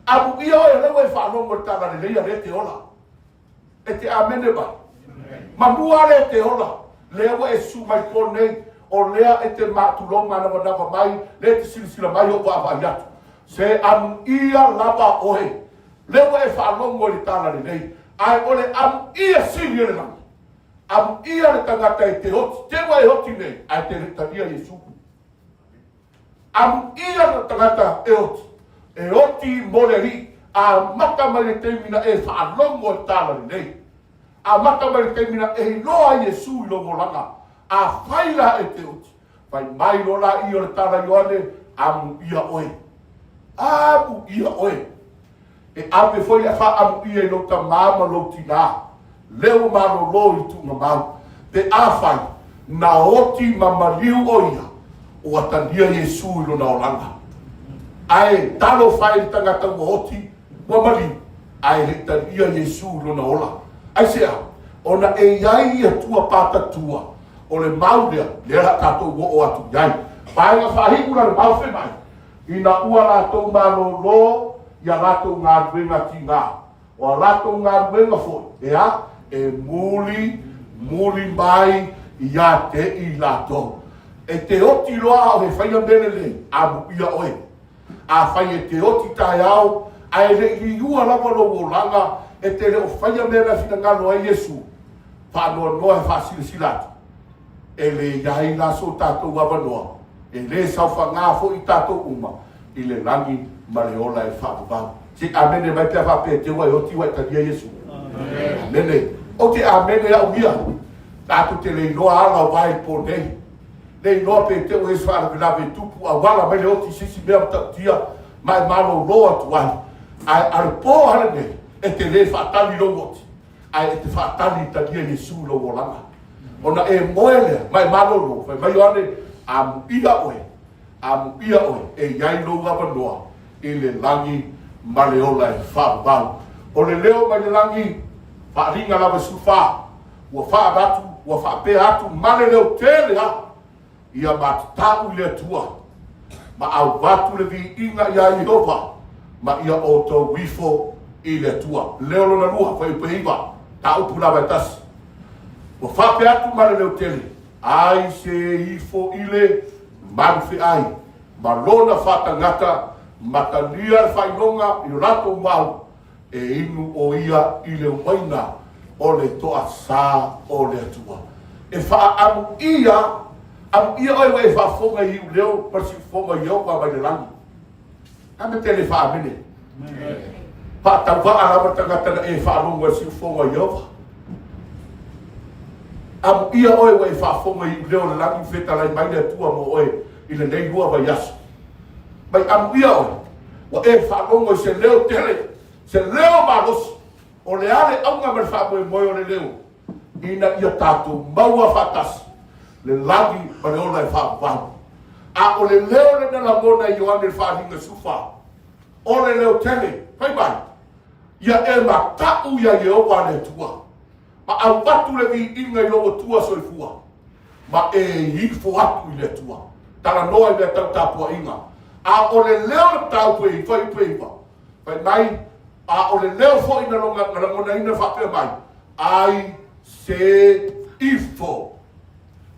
Amu ia oe lewa e whanongo tanga le leia le te ola. E te amene ba. Mamua le te ola. Lewa e su mai po nei. O lea e te mātulonga na wanawa mai. Le te silisila mai o wawa iatu. Se amu ia lava oe. Lewa e whanongo le tanga le nei. Ai ole amu ia sili ele nami. Amu ia le tangata e te hoti. Te wa e hoti nei. Ai te retania Yesu. Amu ia le tangata e hoti. E hoti moleri. A mata mai le teimina e faalogo e tala lenei. A mata mai le teimina e loa Iesu I logo langa. A faila e te uti. Pai mai lo la I o le tala Ioane amu ia oe. Amu ia oe. E ape foi a fa amu ia I lo ta mama lo tina. Leo malo lo I tu mamau. Te afai na oti mamaliu oia. O atandia Iesu I lo na olanga. Ai Talofa I tangata oti. Mamali, ai le tania Iesu lona ola. Ai sea, ona e iai atua patatua. O le maulea, le ala tatou o atu iai. Paenga whahikura le mauwhe mai. Ina ua latou malolo, ia latou ngā ruenga ki ngā. O latou ngā ruenga foi. Ea, e muli mai, ia te I latou. E te oti loa o he whaia mele le, amu ia oe. A whai e te oti tai au, ai le I ua lava lo langa e te le o whaia mera fina ngano ai Iesu. Whanoa noa e whasile silatu. E le iai laso tātou wawanoa. E le sauwha ngā fo I tātou uma. I le langi ma le ola e whaavau. Si amene mai pia whape te wai o tiwa I tania Iesu. Amene. O te amene au ia. Tātou te le noa ala wai po nei. Le noa pe te o Iesu whaavelawe tupu a wala mai le oti sisi mea mtatia. Mai malo loa tuai. Ai ar po harane e te le whaatali lo ngoti. Ai e te whaatali tania Iesu lo langa. Ona e moele mai malolo. Mai oane amu ia oe. E iai lo wawanoa. I le langi maleola e whaabau. O le leo mai le langi whaaringa lawa sufa. Ua whaabatu, ua whaape atu. Mane leo tele ha. Ia matau I le atua. Ma au watu le vi inga ia Jehova. Ma ia o tō wifo I le atua. Leo lona lua whai pehiwa. Ta upu lawa e tasi. Wa whape atu mare leo tele. Ai se ifo I le manwhi ai. Ma lona whatangata. Matania whainonga I rato mau. E inu o ia I le waina. O le toa sā o le atua. E wha amu ia. Amu ia oi wai whafonga I leo. Pasi fonga I au mai le langi. Ame tele whaamene. Pātau waa arawa tangata e whaalonga si ufonga I au. Amu ia oi wai whafonga I leo le langi whetalai mai le atua mo oi. I le nei lua vai asu. Mai amu ia oi. Wa e whaalonga se leo tele. Se leo marosi. O le ale aunga me faamoemoe o le leo. Ina ia tātou maua whatasi. Le langi ma le ola e whaapau. A o le leo le nala mona I Ioane le whaahinga sufa. O le leo tele, pai mai. Ia e ma tau ia Jehova le tua. Ma au watu le vi inga I loa tua soifua. Ma e hifo atu I le tua. Tala noa I mea tau tāpua inga. A o le leo le tau pui, whai puiwa. Pai mai, a o le leo fo ina longa, ngana mona ina whapea mai. Ai se ifo.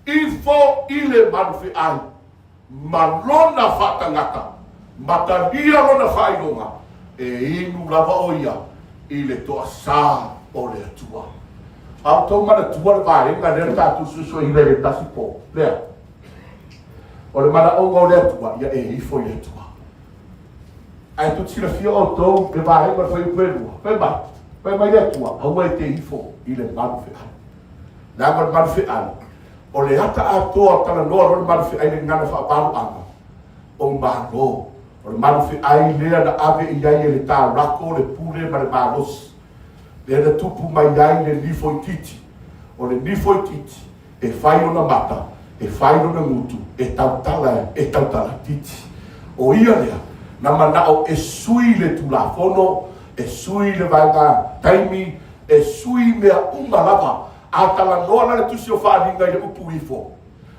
Ifo I le manuwhi ai. Malona whatangata. Matania lona whainonga. E inu lava oia. I le toa sā o le atua. Au tau mana tua le vārenga lera tātou suso I le tasi po. Lea. O le mana onga o le atua. Ia e ifo I le atua. Ai tu tira fia o tau le vārenga le whaiuperua. Pai mai. Pai mai le atua. Auai te ifo I le manuwhi ai. Nāma le manuwhi ai. O le ata atoa tala noa o le manuwhi ai le ngana whaaparu anga. O malo. O le manuwhi ai lea na ave I ai le tā rako, le pule ma le marosi. Lea na tupu mai ai le nifo I titi. O le nifo I titi. E whai o na mata. E whai o na ngutu. E tautala titi. O ia lea. Na manao e sui le tulafono. E sui le vainga taimi. E sui mea unga lava. A tala noa na le tusi o whaaringa I le upu ifo.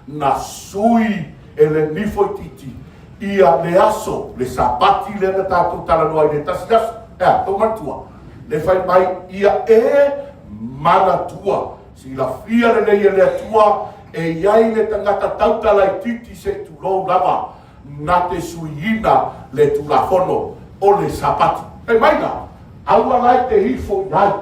Na sui e le nifo I titi. Ia le aso, le sapati le na tātou tala noa I le tasi aso. Ea, tau matua. Le whai mai ia e mana tua. Si la fia le nei le atua e iai le tangata tautala I titi se tulou lava. Na te suiina le tulafono o le sapati. Hei mai na, aua lai te hifo iai.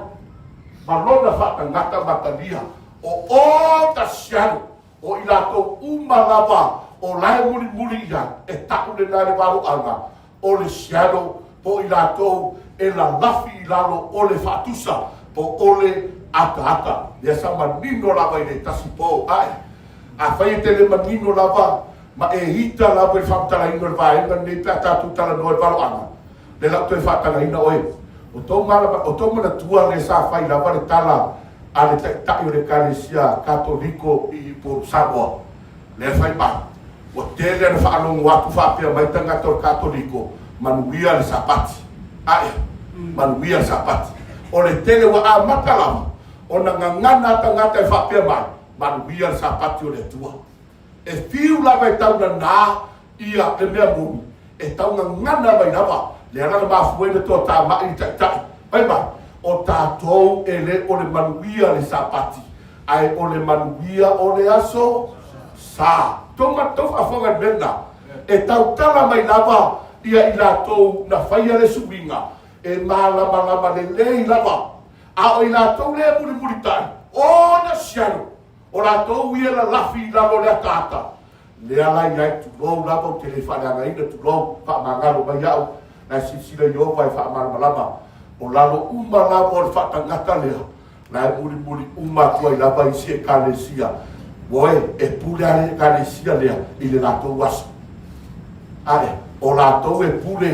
Malona whatangata matania o tasiano o I lato umalava o lai mulimuli ia e taku le nare waro anga o le siano po i lātou e la lafi i lalo o le whātusa po o le ata. Ia sa manino lava i le tasi po ai. A whai te le manino lava ma e hita lava i whamatala ino le vaenga nei pia tātou tala no e walo anga. Le lau te whatanga ina oe. O tō mana tua le sa whai lava le tala a le tai o le Keriso Katoliko i Amerika Samoa. Le whai mai. O tele na whaalogo atu whapea mai tangata o Katoliko manuia le Sapati. Ae, manuia le Sapati. O le tele wa a matalama. O na ngangana tangata e whapea mai. Manuia le Sapati o le tua. E fiu lava e tauna nā ia e mea mumi. E tauna ngana mai lava. Le anana mafuene tō tā mai i tai. Pai mai. O tātou e le o le manuia le Sapati. Ai o le manuia o le aso sa. Tonga tau whawhanga mena. E tau tala mai lava ia i lātou na whaia le suminga. E mā lama lenei lava. A o i lātou lea mulimuli tai. O na siano. O lātou ia la lafi i lalo lea tāta. Lea lai ai tu lou lava o tele whaneanga ina tu lou whaamangalo mai au. Na sisila i owa e whaamalama. O lalo uma lava o le whaatangata lea. Na e mulimuli uma tua i lava i si e Kalesia. Woe, e pule ale Kalesia lea i le lātou aso. Ale, o lātou e pule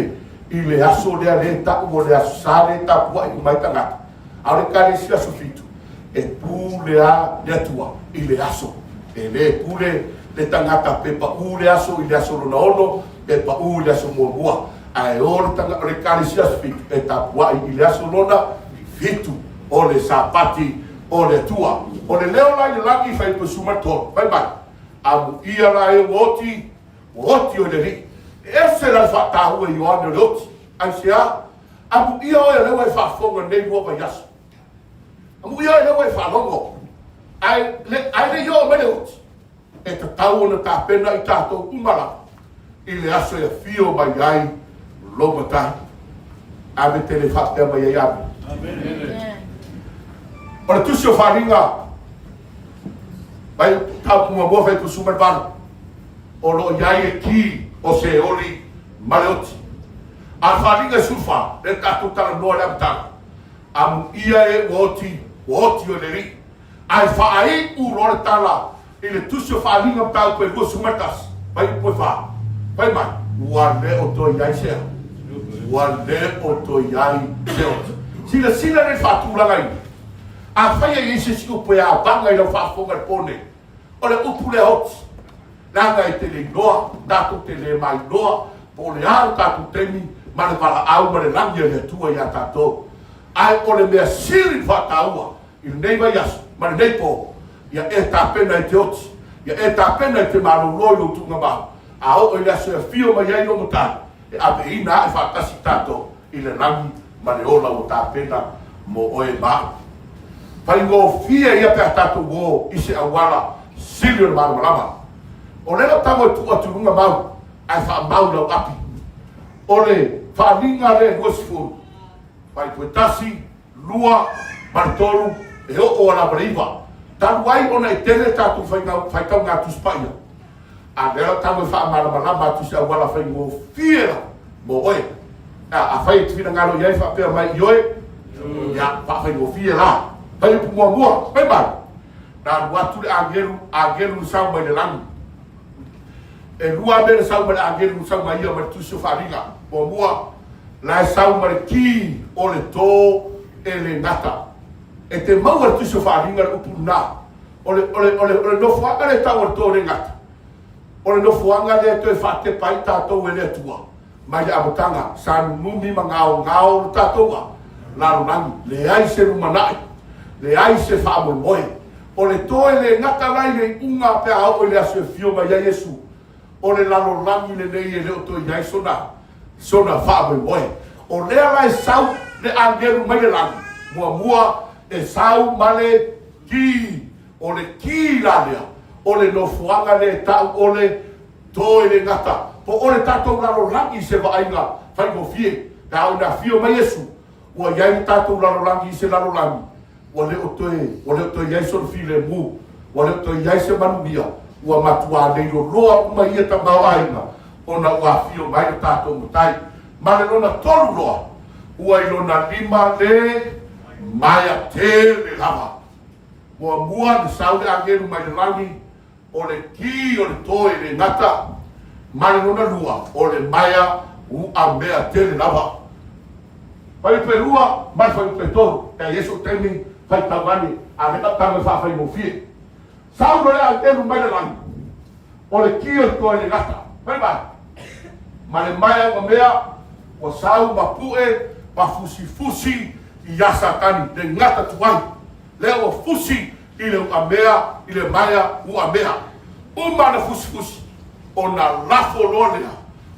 i le aso lea le taku o le aso sa le tapua i mai tangata. A le Kalesia sofitu. E pule a le atua i le aso. E le pule le tangata pe pa u le aso i le aso lona ono, pe pa u le aso mua. A e o le tangata o le Kalesia sofitu. E tapua i le aso lona fitu o le Sapati o le Atua. O le leo lai le lagi fai po sumatoro. Vai mai. Amu ia la e woti o le ri. E se la whatahu e Ioane o le oti. Ai se a. Amu ia o e lewa e whafonga nei mua vai aso. Amu ia o e lewa e whalongo. Ai le io me le oti. E ta tau ona ta pena i tātou umara. I le aso e fio mai ai loma tai. Ame te le whatea mai ai ame. Amen. O le tusi o wharinga. Vai tau mua fai tu sumar vanu. O lo iai e ki o se oli maleoti. A wharinga e surfa. Le tātou tala noa le amtana. Amu ia e woti o le ri. Ai whaai u rore tala. I le tusi o wharinga tau pe lua sumartas. Vai poe wha. Vai mai. Ua le o to iai sea. Ua le o to iai sea. Sila le whatulanga i. A whaia i se si upe a banga i la whafonga pone. O le upu le hoti. Nanga i te le noa, tātou te le mai noa, po le au tātou temi, ma le wala au ma le langia le atua i a tātou. Ai o le mea siri whataua, i le nei mai asu, ma le nei po, ia e tāpena i te oti, ia e tāpena i te maloloi o tunga mau. A o i le asu e fio mai ai o motai, e ape ina e whatasi tātou, i le langi ma le ola o tāpena mo oe mau. Pai ngō fia ia pe a tātou ngō i se awala siri o le marama. O leo tango e tua turunga mau, ai wha mau lau api. O le whaninga le huasifuru. Pai koe tasi, lua, maritoru, e o ala breiva. Tanu ai ona e tele tātou whaitau ngā tuspaia. A leo tango e wha marama tu se awala whai ngō fia mo oe. A whai e tufina ngalo iai wha pia mai i oe. Ia, whai ngō fia la. Pai pu mua, pai mai. Na watu le angelu sau mai le langi. E lua mele sau mai le angelu sau mai ia mai tusi o wharinga. Mua, la sau mai ki o le tō e le ngata. E te mau le tusi o wharinga le upu nā. O le nofuanga le tau le tō le ngata. O le nofuanga le to e whate pai tātou e le atua. Mai le abotanga, sa numi ma ngao le tātoua. Laro nangi, le ai se rumanai. Le ai se faamoemoe. O le toe le ngata lai le unga pe a o le aso e fio mai ai Yesu. O le lalo langi le nei e le o toi ai sona faamoemoe. O lea lai sau le angeru mai le langi. Mua e sau male ki. O le ki la lea. O le nofuanga le tau o le toe le ngata. Po o le tatou lalo langi se vaainga fai mo fie. Na o na fio mai Yesu. Ua iai tatou lalo langi se lalo langi. Wa le oto iai son file mu, wa le oto iai se manuia, ua matua nei lo loa uma ia ta mau aina, ona ua fio mai o tātou mutai, ma le lona tolu loa ua i lona lima le maia tele lava mua le sau le agelu mai le lagi o le ki o le toe le ngata ma le lona lua o le maia ua mea tele lava pai perua mai fai petoro e yeso temi fai tawani a reka tanga faafeiloa'i sau le agelu mai le lagi o le ki o le toe le ngata pai bai ma le maia ua mea ua sau mapue ma fusi i asa tani le ngata tuai le ua fusi i le ua mea i le maia ua mea uma na fusi o na lafo lolea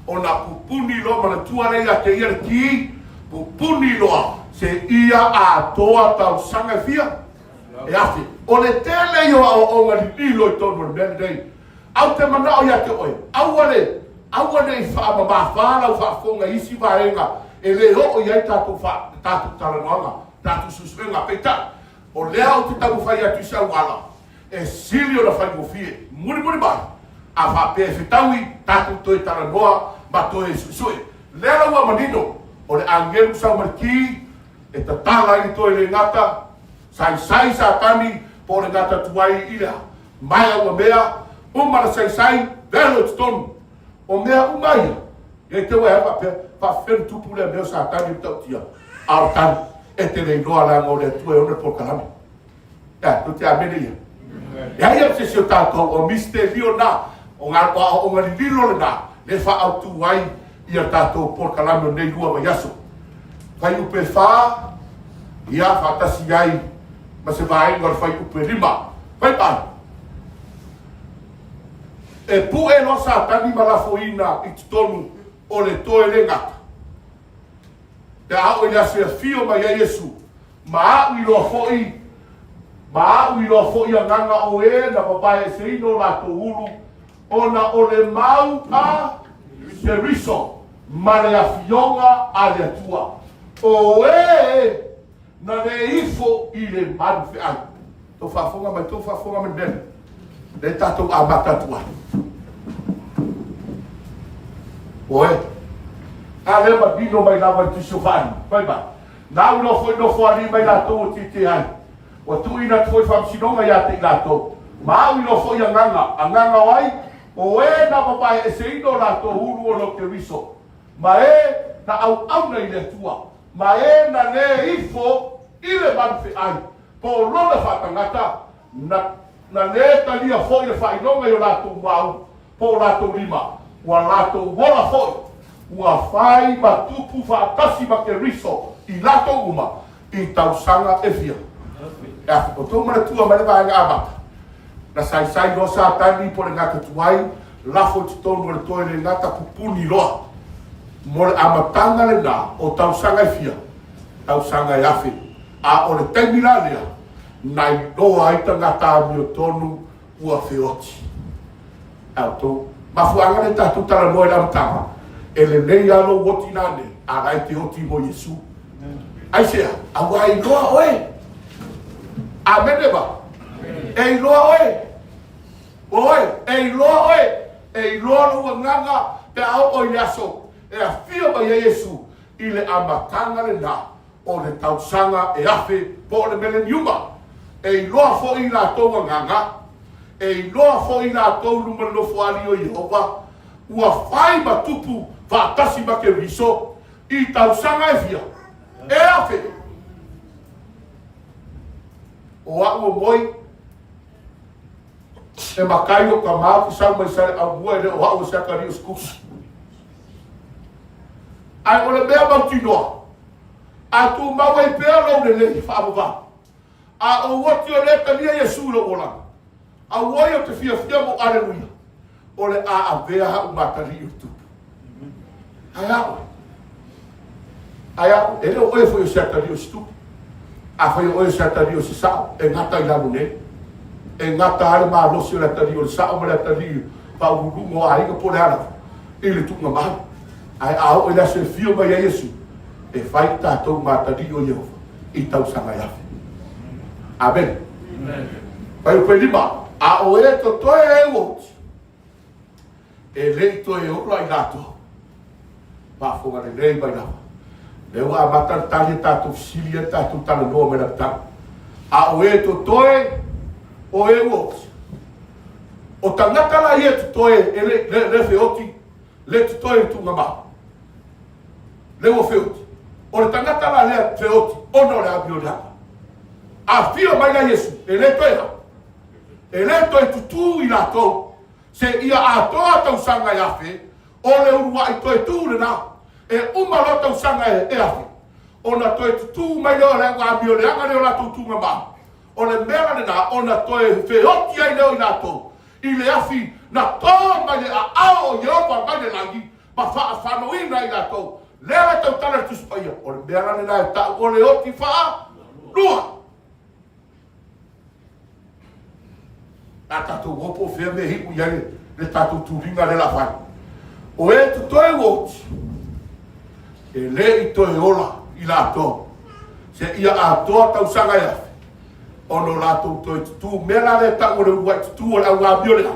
o na pupuni lo ma na tuare ia te ia le ki pupuni loa se ia a toa tau sanga fia e afi o le tele yo o ngali lo i tonu le nei au te mana o ia te oi au ale i faamamafala u faafonga isi vaenga e le ho o iai tatu talanoanga tatu susuenga peita o lea o te tamu fai atu isa uala e silio na fai mofie muri mai a faapea fetaui tatu toe talanoa ma toe susue lea ua manino o le angelu sau mariki e tatala i toe le ngata sai sa tani po le ngata tuai ila mai ua mea umara sai velo tonu o mea umaia e te wea pa fenu tupu le mea sa tani tau tia au tani e te le noa la ngau le tue one por kalame tu te amene ia ia ia se sio tātou o misterio na o ngā lilo le na le wha au tu wai ia tātou por kalame o nei lua mai aso whai upe wha ia whatasi ai ma se vaenga le whai upe rima whai pai e pu e no sa tani malafoina i tonu o le toe le ngata te au i ase fio mai a Yesu ma au i loa foi a nganga o e na papai e se ino la to ulu ona o le mau a Keriso ma le afionga a le atua o e na le ifo i le manu fe ai to fafonga mai bene le tatou a matatua oe a le madino mai lava i tisofani pai ba na uno foi ali mai latou o tite ai o tu ina foi famsinonga ia te latou ma au ino foi a nganga wai o e na papai e se ino latou ulu o lo Keriso ma e na au na i le atua ma e na le ifo i le manfe ai po lona whatangata na le talia foi le whainonga i o latou mau po latou lima ua latou wola foi ua fai matupu faatasi ma Keriso i latou uma i tausanga e fia o tō mana tua mai le vaenga amata na sai no sa tani po le ngata tuai lafo ti tonu le toe le ngata pupuni loa mo le amatanga le na o tausanga e fia tausanga e afe a o le taimila lea nai noa ai ta ngata mi o tonu ua feoti au tō mafuanga le tatu tala noe la mtama e lenei alo woti nane a rai te oti mo Yesu ai sea auai noa oe amene ba e loa oe e loa ua nganga te au o yaso e a fia ba Yesu i le amatanga le na o le tausanga e afe po le mele niuma e loa fo i la tonga nganga e loa fo i la tou luma lofo ali o Yehova ua fai matupu faatasi ma Keriso i tausanga e fia e afe o au moi e makai o kamau ki sau mai sare au bua ele o au sakari o skusi ai o le mea mautinoa a tu mau e pea lau lenei whaamava a o wati o le tania Yesu lo ola a wai o te fia mo aleluia o le a avea ha umatari o tupu ai au ele o e foi o sakari o stupu a foi o sakari o sisao e ngata i lanu ne e ngata ale ma losi o le tari o le sao ma le tari pa urungo a inga po le ana i le tunga maha ai au e la se fio mai a Yesu e fai tātou mātari o Yehova i tausanga iafe amen pai o pelima a o e to toe e wot e lei to e ora i lato Pafonga lenei mai lava. Le wa matar tali tatu silia tatu tala no me ta. A oe to toe o e wo. O tangata la ye to toe ele le feoti le to toe tu ngaba. Le wo feoti. O le tangata la le feoti o no le abio le. A fio mai la Yesu ele toe. Ele toe tutu i la to. Se ia a toa tau sanga ya fe o le urua i toe tu le na. E umalo tau sanga e afi. Ona toe tutu mai leo le nga abio le anga leo la tutunga ma. O le mera le na ona toe feoti ai leo i la to. I le afi na to mai le a ao Yehova mai le langi. Ma faafanoina i la to. Lea tau tala tu spaia. O le mera le na e ta o le oti faa lua. A tatou opo fea me hiku iai le tatou turinga le la fai. O e tu toe woti. E le i toe ola i la to. Se ia a toa tau sanga ia. Ono la to toe tutu mela le ta o le uai tutu o le au abio le.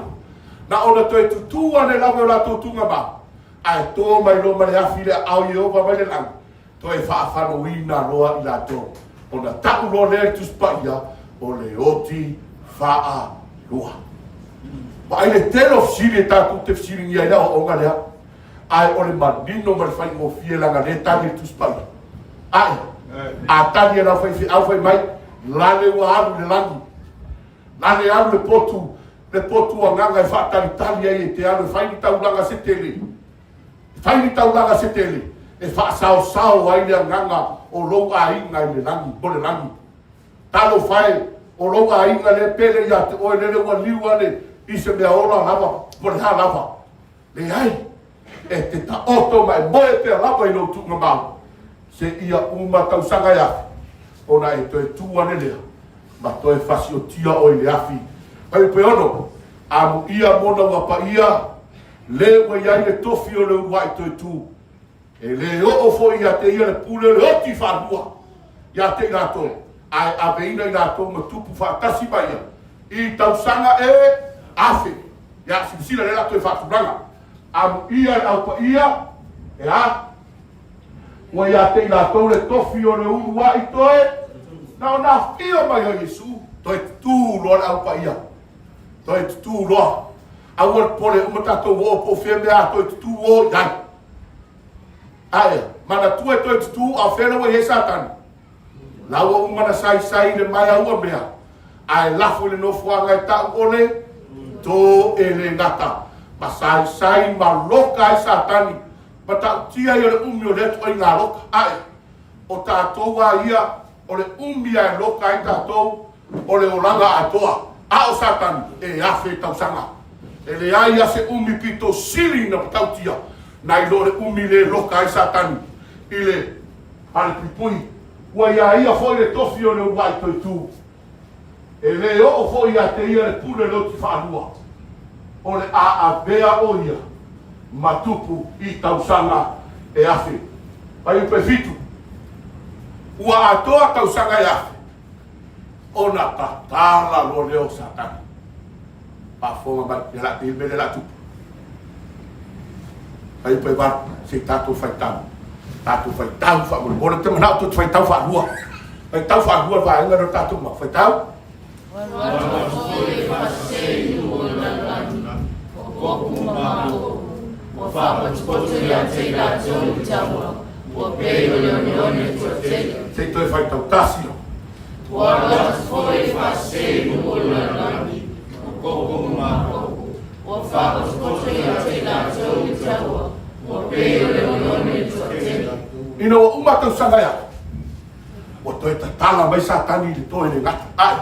Na ona toe tutu ane la o la to tunga ba. Ai to mai lo mai afi le au Yehova mai le lang. Toe faafanoina loa i la to. Ona tau lo le tu spaia o le oti faa lua. Ma ai le telo fsiri tatu te fsiri ngia ina o onga lea. Ai o le manino ma le fai o fie langa le tani tu spaia. Ai, a tani ana fai fi au fai mai, lane ua alu le langi. Lane alu le potu a nganga e wha tani tani ai e te alu, fai ni tau langa se tele. Fai ni tau langa se tele. E wha sao ai le nganga o lou a inga i le langi, bo le langi. Talo fai, o lou a inga le pele ia te oe lele ua liu ane, i se mea ola lava, bo le ha lava. Le ai, e te ta oto mai moe pe lava i lo tunga mau. Se ia uma tau sanga ia. Ona e toe tua ne lea. Ma toe fasi o tia o i le afi. Ai pe ono. Amu ia mona wapa ia. Le ua iai le tofi o le uai toe tu. E le o fo ia te ia le pule le oti whanua. Ia te inato. Ai aveina inato ma tupu whaatasi mai ia. I tau sanga e afi. Ia simisila le la toe whaatubranga. Amu ia au pa ia. E a. Ua ia te ila tau le tofi o le urua i toe. Na o na fio mai o Yesu. Toe tutu loa le au pa ia. Toe tutu loa. Au le pole umatato o po fia mea toe tutu o iai. Aia, mana tue toe tutu a whena wa he satani. Laua umana sai le mai a ua mea. Ai lafo le nofuanga i tau ole. To e le ngata. Ma sai ma loka i satani. Ma ta tia i le umi o letu ai ngā loka. Ai, o tātou a ia, o le umi ai loka i tātou, o le olanga atoa. A o satani, e afe tau sanga. E le ai a se umi pito sili na tau tia. Na i lo le umi le loka i satani. I le hale pipui. Ua ia foi le tofi o le uai toi tu. E le o foi a te ia le pule lo ti whanua. O le a bea o ia. Matupu i tausanga e afe. Pai upe fitu. Ua atoa tausanga e afe. Ona tatala lo leo satani. Pafonga mai, e la te mele la tupu. Pai upe var, se tato fai tau. Tato fai tau, fa mo le te manao tu fai tau fa lua. Fai tau fa lua va enga no tato ma, fai tau. Se toi fai tau tasio. Ina wa umata sanga ya. O toi tatala mai satani le toi le ngata. Ai,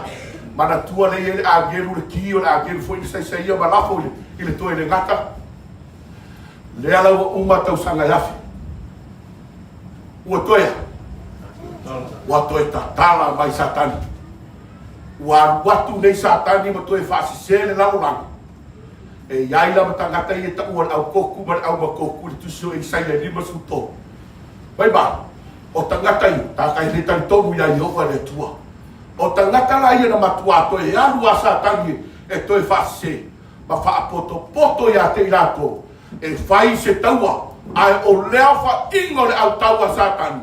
mana tua le ele ageru le kio le ageru foi le sai ia malafo le toi le ngata. Le ala wa umata sanga ya. O toi. Wa toi tatala mai satani. Wa watu nei satani ma toi fasi sele la ulang. E yai la matangata i ta uan au koku ma au makoku le tuso e sai le lima suto. Bai ba, o tangata i, ta kai le tani tomu ia Yehova le tua. O tangata la ia na matua to e alu a satani e toi fasi se. Ma fa poto ia te ilato. E fai se taua, ai o lea fa ingo le au taua Satani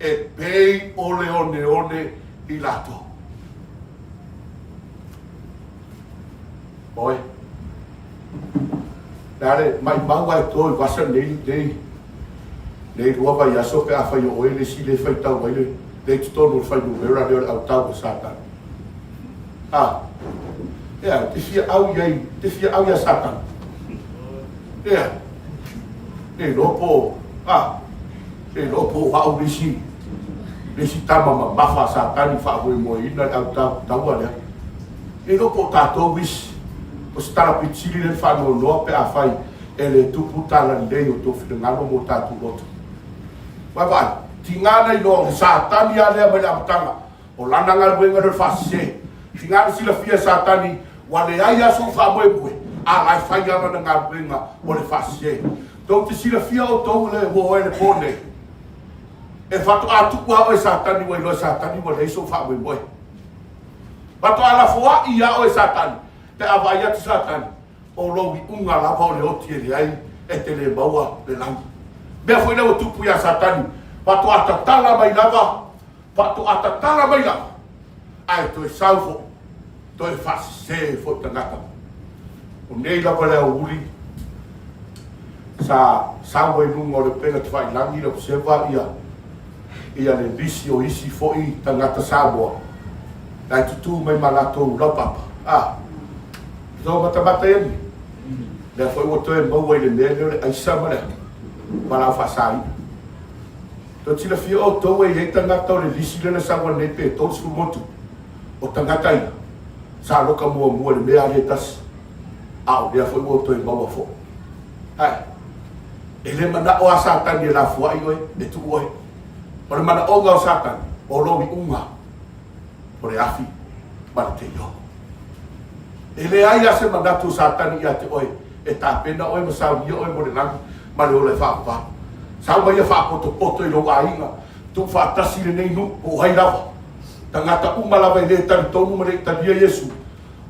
e pei ole one i lato. Oi. Dare mai maua e toi wasa nei rua vai aso pe a faioe le si le fai tau vai le tonu fai no vera le au taua Satani. Yeah, te fia au ia Satani. Yeah. E lopo au lesi tama mafa Satani faamoemoe ina au taua lea. E lopo tātou wis o stara pitili le whanonoa pe a whai e le tupu tala lei o tofi le ngano mo tātou loto. Wai, tingana i no Satani a lea mai amtanga o lana ngā ruenga le whasese. Tingana sila fia Satani wale ai aso faamoemoe a lai whai ana na ngā ruenga o le whasese. Tau te sila fia o tau le moe le pone. E whato a tuku hao e Satani wai loe Satani wale iso faamoemoe. Whato a la fua i ao e Satani. Te awai atu Satani. O lowi unga lava o le oti e le ai e te le maua le langi. Mea fwoi leo tupu ia Satani. Whato a tatala mai lava. Whato a tatala mai lava. Ai toi saufo. Toi whasese fo tangata. O nei lava leo uri. Sa sawa i nunga o le pena te whai langi le sewa ia le visi o isi fo i tangata Samoa. Ai tutu mai malatou raupapa. Tau mata eni. Lea fwoi o toi maua i le mea leo le aisa ma lea. Para whasai. Tau tila fia o tau e tangata o le lisi le sawa nei pe tau sifu motu. O tangata ina. Sa loka mua le mea le tas. Lea fwoi o toi maua fo. E le mana o a Satani e la fuai oe, e tu oe. O le mana o ngau Satani, o lowi unga. O le afi, mana te io. E le ai ase manatu Satani ia te oe, e tāpena oe masau ia oe mo le langi, ma le o le whaapa. Sau mai a whaapoto i lo a inga, tu whaatasi le nei nu, o hai lava. Tangata uma lava i le tari tonu ma le tari a Yesu.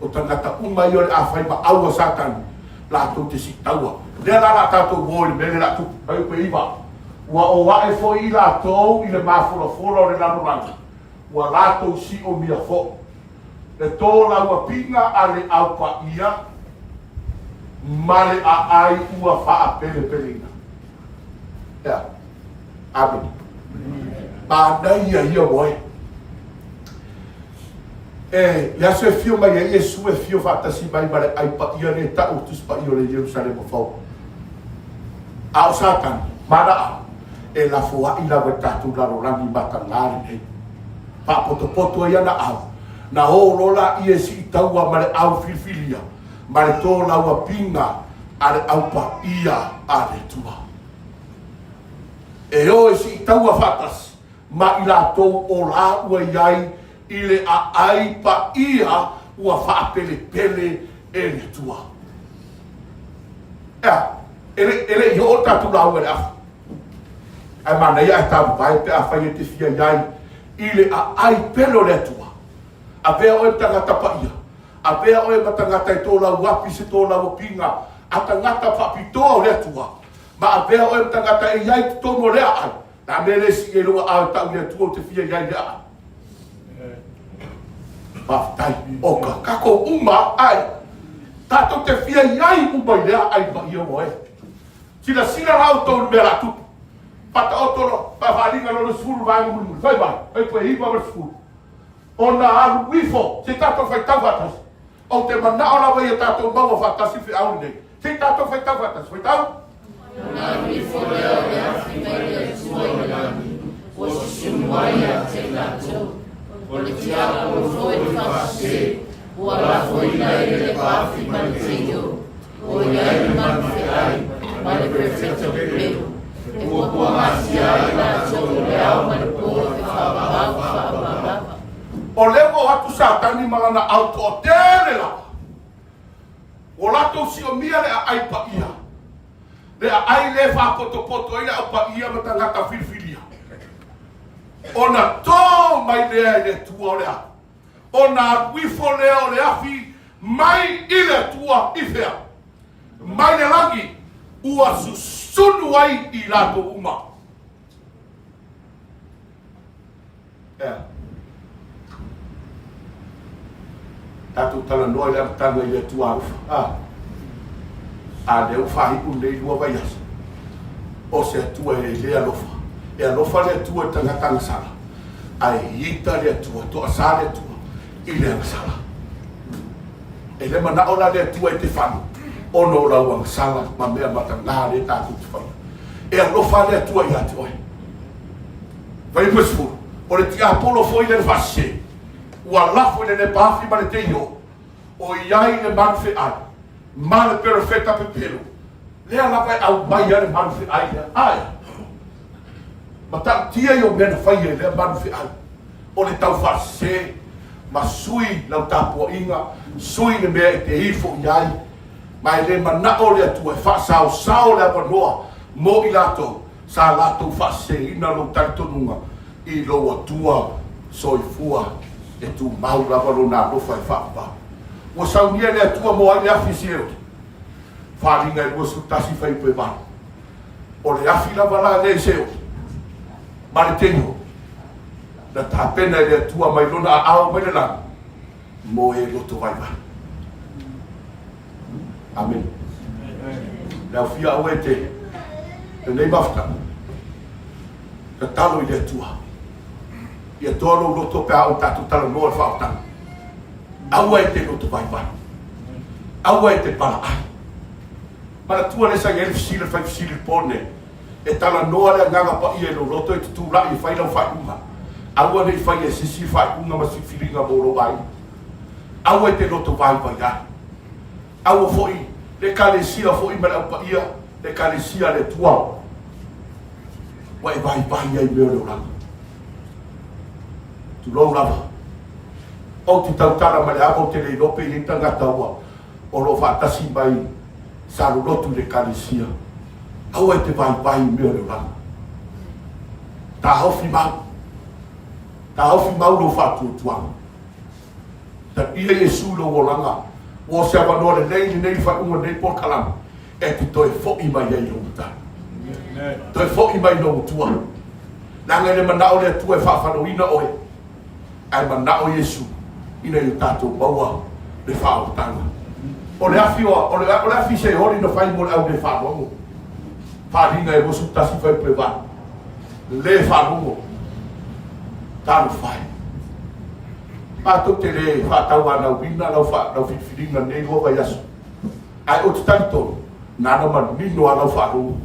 O tangata uma i o le awhai ma aua Satani, la tau te si taua. Lea la tātou mōi mele la tupu, pai pe iwa. Ua o wae fo i la tau i le mafora o le nanuranga. Ua la tau si o mia fo. Le tō la ua pinga a le au pa ia, ma le a ai ua faa pele pelina. Ea, amen. Pānai ia moe. Lea se fio mai e Yesu e fio fatasi mai ma le ai pa ia ne ta utus pa ia le Jerusalem fau. Ao Satan, mana e la fua i la wetatu la rolangi matangari nei. Pa poto ia na au. Na o rola i e si taua ma le au filfilia. Ma le tō laua pinga a le au pa ia a le tua. E o e si taua fatas ma i la tō o la ua iai i le a ai pa ia ua whaapele pele e le tua. Ele i o tatu lau e afu. Ai mana ia e tabu vai pe a whai e te fia iai i le a ai pelo le tua. A vea o e tangata pa ia. A vea o e matangata i tō lau wapi se tō lau pinga. A tangata whapitoa o le tua. Ma a vea o e tangata e iai te tono lea ai. Na mele si e lua a tau le tua o te fia iai lea ai. Maftai, oka, kako uma ai. Tato te fia iai uma i lea ai pa ia moe. Sila rau tau mera tupu. Pata otolo, pa whalinga lolo sfuru vangu mulimuli. Vai vai, ai pue hipa wa sfuru. Ona alu wifo, se tato fai tau vatas. O te mana ora vai e tato maua fatasi fi auli nei. Se tato fai tau vatas, fai tau? Ona wifo leo le afi mai le suai nani. O sumuaia te lato. O le tiara o foi fase. O ala foi na ele pafi mai te yo. O iai man feai. Male perfeito primeiro. E o boa macia e na tō leal male pō e whaababa. O leo atu Satani malana auto o tele la. O lato si o mia le a ai pa ia. Le a ai le whapoto i le au pa ia ma tangata filfilia. O na tō mai lea i le tua o lea. O na wifo lea o le afi mai i le tua i fea. Mai le langi ua sunu ai I lato uma. Tatu tala noa le tanga I le tua ufa. Le ufa hi unei lua vai asa. O se atua e le alofa. E alofa le atua tanga sala. Ai hita le atua, to asa le atua. I le sala. E le mana ona le atua I te whanu. Ono la wang sala, ma mea matanga le tātu te whanu. E alofa le atua I ate oi. Vai pusfuru. O le tia apolo foi le vase. Ua lafo le pafi ma le te io. O iai le manfe ai. Ma le perfetta pepelo. Le alava auai le manfe ai. Ai. Ma ta tia io mena fai le manfe ai. O le tau vase. Ma sui lau tapua inga. Sui le mea te hifo iai. Ma le manao le atua. Fa sao le apanoa. Mo I lato. Sa lato vase. Ina lo tartonunga. I lo atua soifua e tu mau lava lo na lo fai fa. O saunia le atua mo ai afi seo. Falinga e lo sutasi fai pe ba. O le afi lava la le seo. Ma le tenho. Na tapena le atua mai lona ao mai la. Mo e lo to vai ba. Amen. La fia oete. Lenei mafta. Ka talo I le atua. Ia tolo loto pe au tatu tala noa whaotanga. Auai te loto vai vai. Auai te pala ai. Mana tua le sang elf sile fai sile pone. E tala noa le nganga pa ia no loto e tu la I fai lau fai unga. Aua nei fai e sisi fai unga ma si filinga moro ai. Auai te loto vai vai ai. Aua foi le kalesia foi ma lau pa ia le kalesia le tua. Wai vai vai ai meo le langa. Tu lo lava. O te tautara ma le avo te le lope I tangata ua. O lo whaatasi mai sa lotu le kalesia. Aua te vai vai meo le langa. Ta haufi mau. Ta haufi mau lo whaatu tuanga. Ta ia Yesu lo wolanga. O se avanoa le nei whaunga nei por kalama. E te toi fo'i mai ei o muta. Toi fo'i mai no mutua. Nanga le manao le atua e whaafanoina oe. Ai manao Yesu ina I tātou maua le whaotanga. O le afi se hori na whai mo le au le whaongo. Wharinga e wosu tasi whai pewa. Le whaongo. Tānu whai. Pātou te le whaatau ana wina lau whiwhiringa nei hova yasu. Ai o te tanto nana man nino ana whaongo.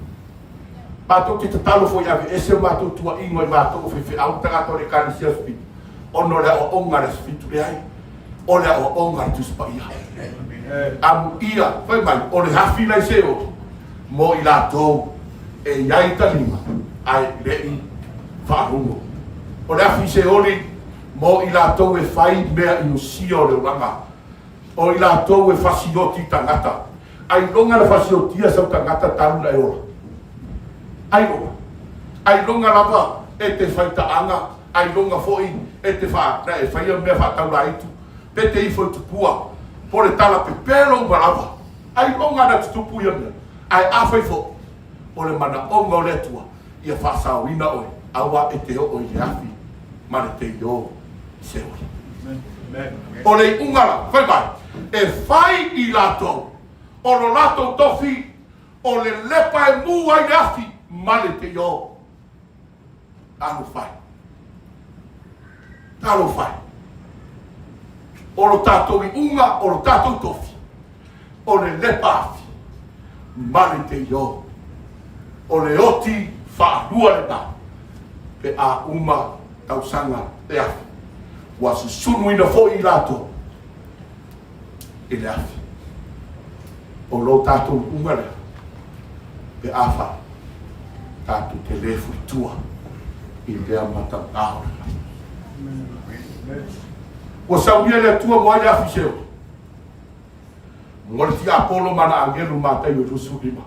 Pātou te Talofa I ave ese mātou tua ingo I mātou whiwhi au tagato le Keriso spitu. Ono le o onga le spitu le ai. O le o onga le tuspa ia. Amu ia, whai mai, o le hafi lai seo. Mo I latou e iai talima. Ai lei whaarungo. O le hafi se oli. Mo I latou e whai mea inusia o le uranga. O I latou e whasioti tangata. Ai longa le whasiotia sau tangata taruna e ora. Ai longa. Ai longa lava e te whaitaanga. Ai longa foi e te whaata e whaia mea whaataura itu. Pete I foi tupua. Po le tala pe pero marava. Ai longa na tutupu ia mea. Ai awhai fo. O le mana onga o le tua. Ia whasao ina oi. Awa e te o oi le afi. Ma le te o se oi. O le ungara, whai mai. E whai I lato. O lo lato tofi. O le lepa e mu ai le afi. Ma le te o. Anu whai. Talofa. O lo tātou I unga, o lo tātou tofi. O le lepa afi. Mane te io. O le oti whaarua le nā. Pe a uma tausanga le afi. Wa se sunu ina fo I lato. I le afi. O lo tātou unga le. Pe a wha. Tātou te lefu I tua. I lea mata aore. O saunia le atua mo ai le afi seo. Mo le tia apolo mana angelu matai o rusu lima.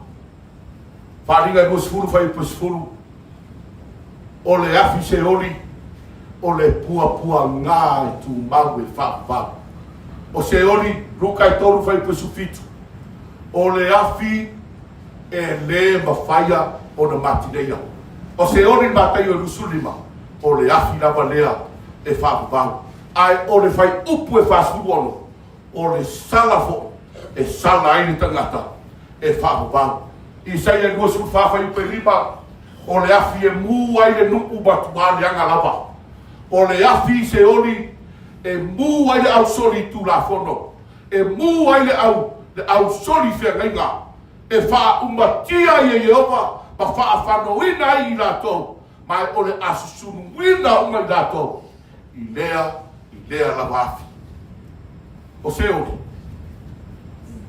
Wharinga I mosfuru whai posfuru. O le afi se oli. O le pua ngā e tu mau e whapau. O se oli ruka I toru whai posufitu. O le afi e le mawhaia o na matineia. O se oni matai o rusulima, o le afi lava lea e whaapapau. Ai o le whai upu e whaasuruono, o le salafo e sala aini tangata e whaapapau. I sai e lua su whaafai upe rima, o le afi e mu ai le nuku batua le anga lava. O le afi se oni e mu ai le au soli tu la fono. E mu ai le au soli fea ngainga. E wha umatia i e Jehova, ma wha whanoina i rato, mai o le asusunuina uma i rato, i lea la wafi. O se ori,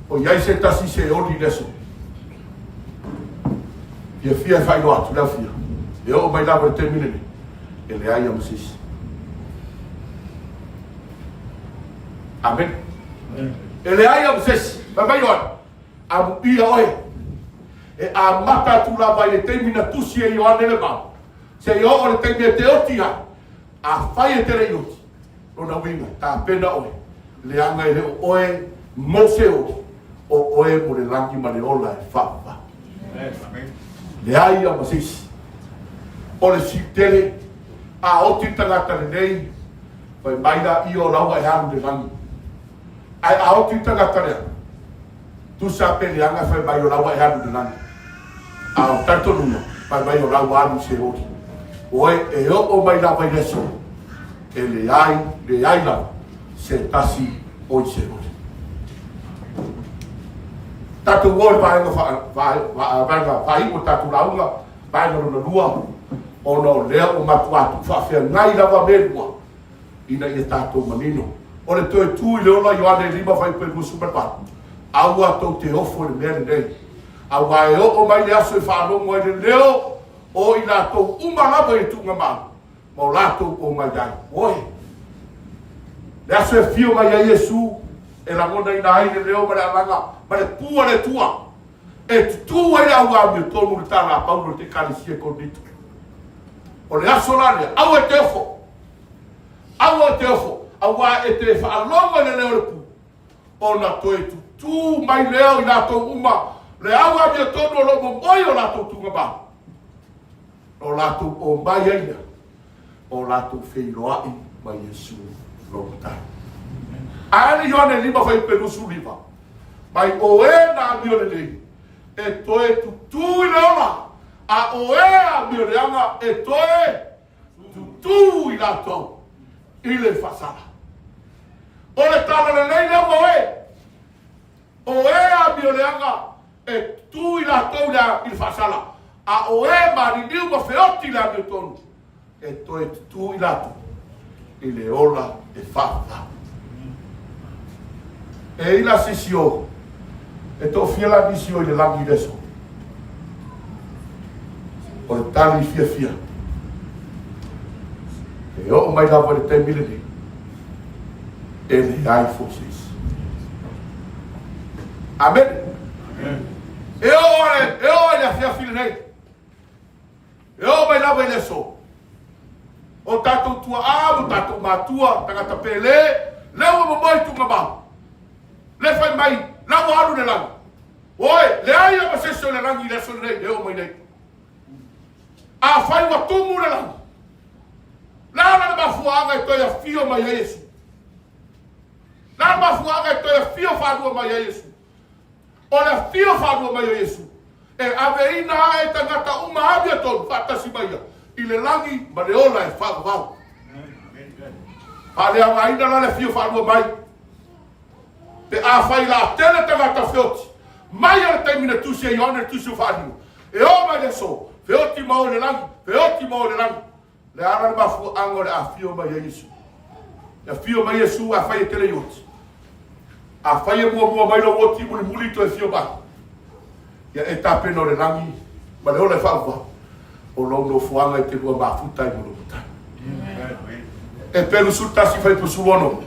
o iai se tasi se ori leso, ia fia e whaino atu, leo fia, e o mai lawa te minene, e le ai amasisi. Amen. E le ai amasisi, mai oan, amu ia oe, e a mata tu la vai le temina tusi e Ioane le mau. Se o le temina te otia, a fai e te rei oti. Rona winga, ta pena oe, le anga e le oe mose o oe mo le langi ma le ola e whapa. Le ai a masisi, o le sitele, a oti tangata le nei, vai maina i o laua e hanu le langi. Ai a oti tangata lea, tu sa peleanga fai mai o laua e hanu le langi. Ao tanto nuna, mai o laua anu se ori. Oe e o mai lava i leso, e le ai lava, se tasi oi se ori. Tatu woi vaenga whaingo tatu launga, vaenga rona lua, o no lea o matuatu, whawhia ngai lava menua, ina i tātou manino. O le toi tui leola Ioane lima vai pe gusu marpa. Aua tau te ofo le mea nei. Aua e o mai le aso e faalogo ai le leo, o i lātou umalava i tunga maa. Ma o lātou o mai ai. Oe. Le aso e fio mai ai Iesu, e la ngona ina ai le leo ma le alanga, ma le pua le tua. E tutu ai le aua mi o tonu le tala paulo te kalisia konditu. O le aso lane, au e te ofo. Au e te ofo. Aua e te faalogo le leo le pu. O na toe tutu mai leo i lātou uma. Le aua mi o tonu o lomo moi o lātou tunga maa. O lātou o mai aina. O lātou faafeiloa'i mai Iesu lomu tai. Aere Ioane lima fai penusu lima. Mai o e na mi o le nei. E toe tutu i leola. A o e a mi o le anga. E toe tutu i lātou. I le fasala. O le tala le nei leo o e. O e a mi o le anga. E tu i lātou i le fasala. A o e mari niu ma feoti la mi o tonu. E toe tutu i lātou. I le ola e whapa. E ila sisio. E to fiela nisio i le langi leso. O le tali fia fia. E o mai lava le te mileni. E le ai forces. Amen. E o le fia fia nei. E o mai lava le so. O tatou tua amu, tatou matua, tangata pele, leo mo moi tunga mau. Le fai mai, lawa alu le langi. Oe, le ai ama seso le langi le so nei, leo mai nei. A fai wa tumu le langi. Lana le mafuanga e toi a fio mai a Yesu. Lana mafuanga e toi a fio whanua mai a Yesu. O le fio whanua mai a Yesu. E aveina e tangata uma avia tonu, whatasi mai a. I le langi, ma le ola e whakawau. Pale a aina la le fio whanua mai. Pe a whai la tele tangata whioti. Mai a le taimina tusi e Ioane tusi o whanua. E o mai le so, whioti mao le langi, whioti mao le langi. Le ara le mafu ango le a fio mai a Yesu. Le fio mai Yesu a whai e tele ioti. A whai e mua mai lo woti mulimuli to e fio mai. Ia e tapeno le langi, ma le ola e whakawau. O lono fuanga i te lua mafuta i mulumutai. E peru sutasi fai pusuono.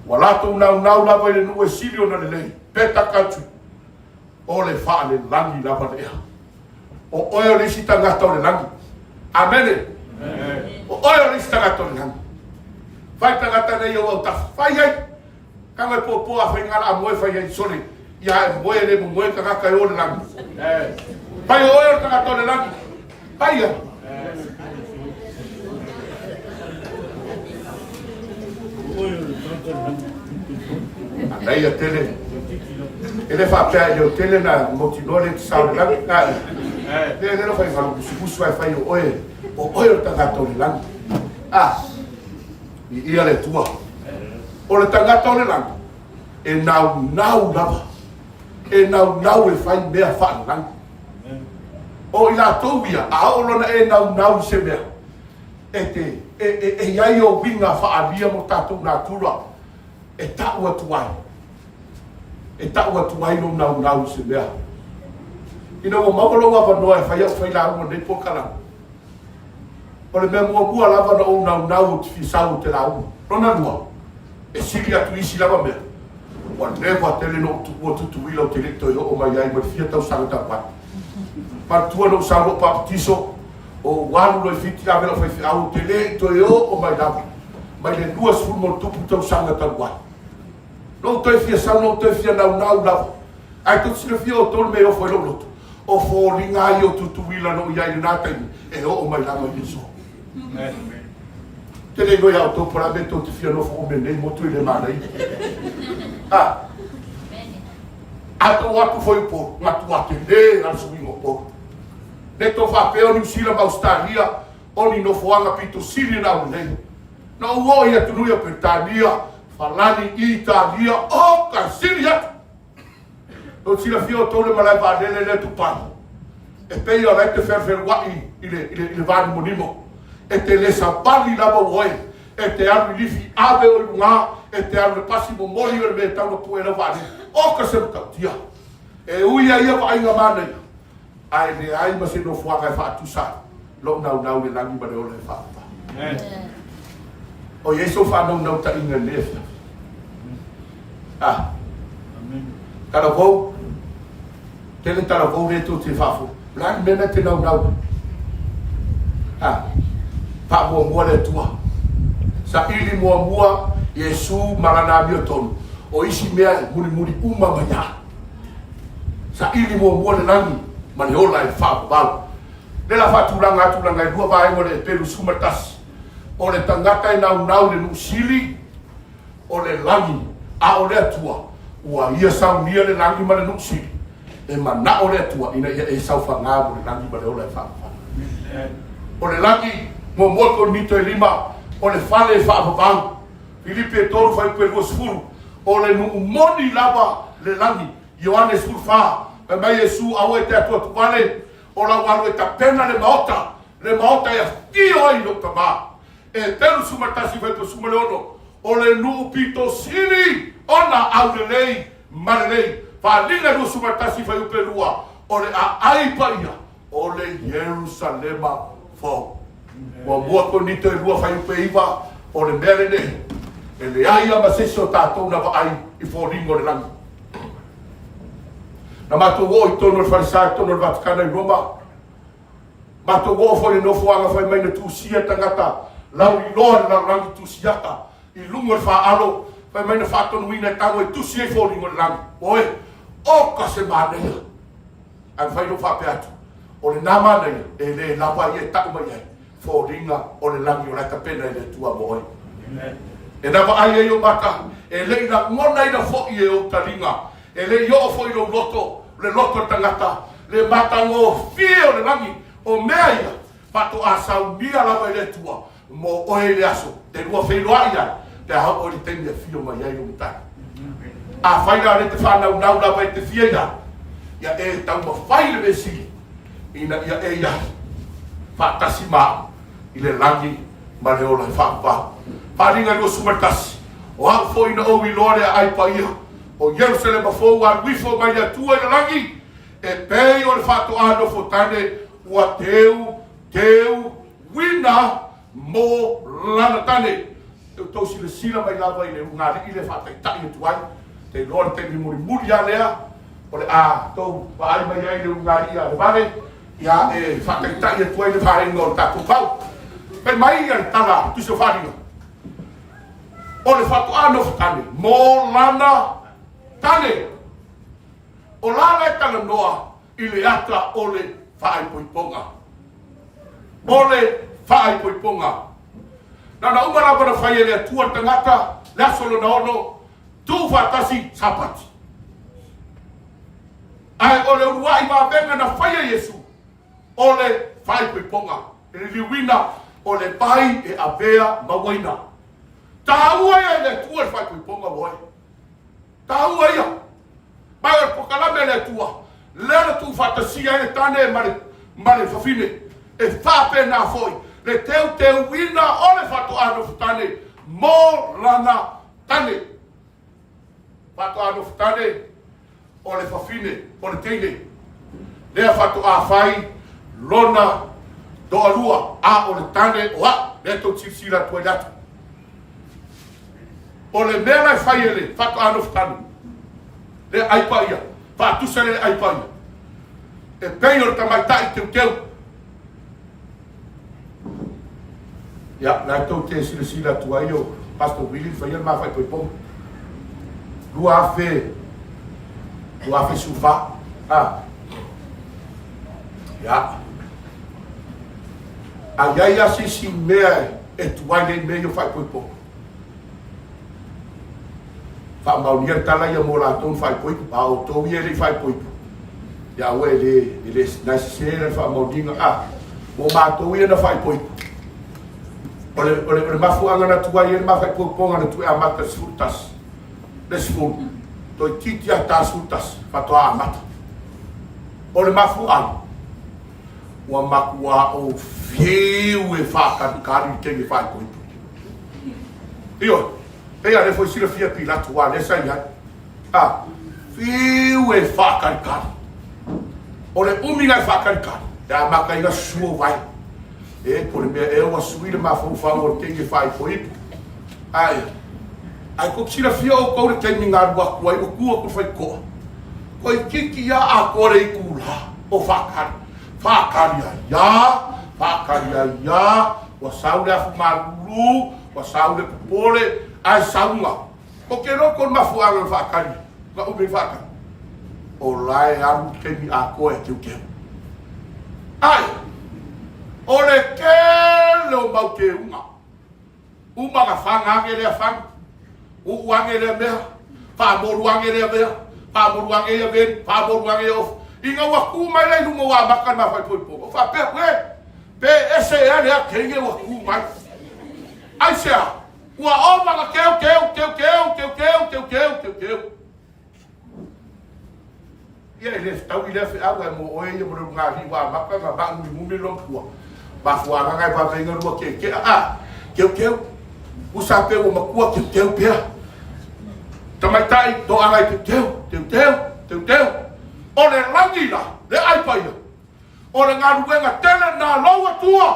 Walato nau lava i le nue silio na le lei. Peta katu. O le faa le langi lava le ea. O oe o lisi tangata o le langi. Amene. O oe o lisi tangata o le langi. Fai tangata nei o au tafu. Fai ai. Kanga po a fai ngala a moe fai ai sole. ia e moe le moe kakaka e o le langi. Pai o e o tangata o le langi. Paia. Anai a tele. Ele whapea i o tele na motinore te sao le langi. Ele no whai whalu kusukusu ai whai o oe. O oe o tangata o le langi. I ia le tua. O le tangata o le langi. E nau lava. E nau e whai mea wha langi. O i la tau ia, a olona e nau se mea. E iai o winga whaalia mo tātou nā tura. E tau atuai. E tau atuai no nau se mea. Ina o mamalonga wanoa e whai la unga nei pokalang. O le mea mua lava na o nau o te fisau te la unga. Rona lua. E sili atu isi lava mea. Wa never tele no tutu wila o te lekto i o mai ai ma fia tau sanga tapati. Partua no sango paptiso o walu no fiti avela fai au tele to yo o mai davi mai le duas fumo tupu tau sanga tawa no to fia sa no to fia nau lava ai tu sina fia o tol me o foi loto o fo linga yo tutu wila no ia ina tai e o mai lava yeso tele go ya to para beto te fia no fo me nei mo tu le manai Atu foi po, matu atende, al sumingo po. Neto whapeo ni usila ma Australia, oni no foanga pito sili na unei. Na uo ia tunuia Britania, falani Italia, o ka sili atu. No sila fio tole malai vadele le tupani. E pei o lete faafeiloa'i i le vani monimo. E te le sapali lava uoe. E te alu lifi ave o lunga, e te alu le pasi momoli o le me tau na puera vani. O ka se mtautia. E uia ia wa ainga mana ia. Ai le ai ma se no fuanga e whaatusa. Lo nau le langi ma le ole e whaata. O Yesu whanau ta inga nefna. Tala vau. Tele tala vau reto te whafo. Langi mena te nau. Faamoemoe le Atua. Sa ili mua Yesu marana mio tonu. O isi mea mulimuli uma maya. Sa ili mua le langi ma le ola e whaapabalo. Le la whaatulanga e lua vaengo le pelu sumatasi. O le tangata e nau le nusili. O le langi a o le Atua. Ua ia saunia le langi ma le nusili. E mana o le Atua ina ia e sau whangā mo le langi ma le ola e whaapabalo. O le langi mua ko nito e lima. O le fale e whaapabalo. Filipe e tolu whai pelu sfuru. O le moni lava le langi. Ioane surfa. E mai Yesu auai te atua tupale. O la walu e tapena le maota. Le maota e tio ai no tama. E telu sumatasi whai pe sumaleono. O le nuu pito siri. Ona au lenei. Marenei. Whalinga no sumatasi whai upelua. O le ai paia. O le Jerusalema fo. Wa mua konito e lua whai upe iwa. O le mere nei. E le aia ma seso tātou na waai i fōringo le langi. Na mato wo i tono le Farisai, tono le Vatikana i Roma. Mato wo fo le nofuanga whai mai na tūsia tangata. Lau i loa le langi tūsiata. I lungo le whaalo. Whai mai na whātonu ina tango e tūsia i fōringo le langi. Oe, o ka se māneia. Ai whai no whape atu. O le nā māneia, e le lawa i e tau mai ai. Fōringa o le langi o lai tapena i le tua moe. E na ai e o mata, e lei na ngona i na fo'i e o taringa, e lei o fo'i lo loto, le loto tangata, le matango fie o le langi, o mea ia, pato a saunia lava i le tua, mo oe le aso, te lua Faafeiloa'i ia, te hao o li tenge fio mai ai o mitai. A whaira le te whanau lava i te fia ia e tau ma whai le mesi, ina ia e ia, whaatasi maa, i le langi, ma le ola i whaapa. Paringa no sumatasi. O hau fo ina o i lore ai paia. O Jerusalem a fo wa wifo mai le Atua i langi. E pei o le whato ano fo tane ua teu wina mo lana tane. Teu tau sila sila mai lava i le ungari i le whatai tai e tuai. Te lore te mulimuli a lea. O le a tau wa ai mai ai le ungari a le vare. Ia e whatai tai e tuai le wharenga o le taku pau. Pe mai i le tala tu se wharinga. O le whatu ano tane, mō lana tane. O lana e tala noa I le ata o le whaaipoiponga. O le whaaipoiponga. Nana umara wana whaia le atua tangata, le asolo na ono, tu whatasi sapati. Ai o le uruai ma venga na whaia Yesu, o le whaaipoiponga. E le liwina o le pai e avea mawaina. Tāua ia le atua le whaaipoiponga woe. Tāua ia. Mai o pokalame le atua. Lera tu fatasia e tane mare fafine e fape na foi le teu wina o le fatu ano futane mo lana tane fatu ano futane o le fafine o le teine lea fatu a fai lona do alua a o le tane o a le to tsisira tu datu o le mera fai ele fatu ano futane le aipaia fatu sele aipaia e peio tamaitai teu ya la to te sila tu aio pastor Willie foi ele ma fai pom lua fe sufa ya ai si mea e tu ai le meio fai pom Faamanuia le tala ia mo la ton fai poi pa o to ia le fai poi ya we le na sera Faamanuia mo ma to ia na fai poi ole mafuanga na tua ia ma fai poi ponga na tu a mata sultas les fu to titia ta sultas fa to a mata ole mafuanga wa makua o fiu e fa kan ke ni fai poi io e ale foi sila fia pilato wa le sai fiu e fa kan ole uminga fa kan da makaina suo vai e por me e o suíra ma fo fa o tenge fai foi ai ko sila fia o ko te minga wa ko o ku ko fai ko kiki ya a ko re kula o fa kan ya wa saula fu malu wa saula pole ai saunga o ke no ko ma fu anga fa kan ma o me fa kan o lai alu ke mi a ko e ke ai o le ke lo mau ke uma ka fanga ke le fang u wange le me pa mo wange le me pa mo wange le me pa mo wange o inga wa ku mai le no wa makan ma fa po fa pe ese ele a ke wa ku mai ai se wa o ma ke ia ele tau ile fe agua mo o e mo nga ri wa ma ka ba mu lo tua ba fu anga ngai ba venga ru ke usa pe o ma ku ke pe tamaitai do anga ke o le langila le ai paia o le ngaruenga tele na lo tua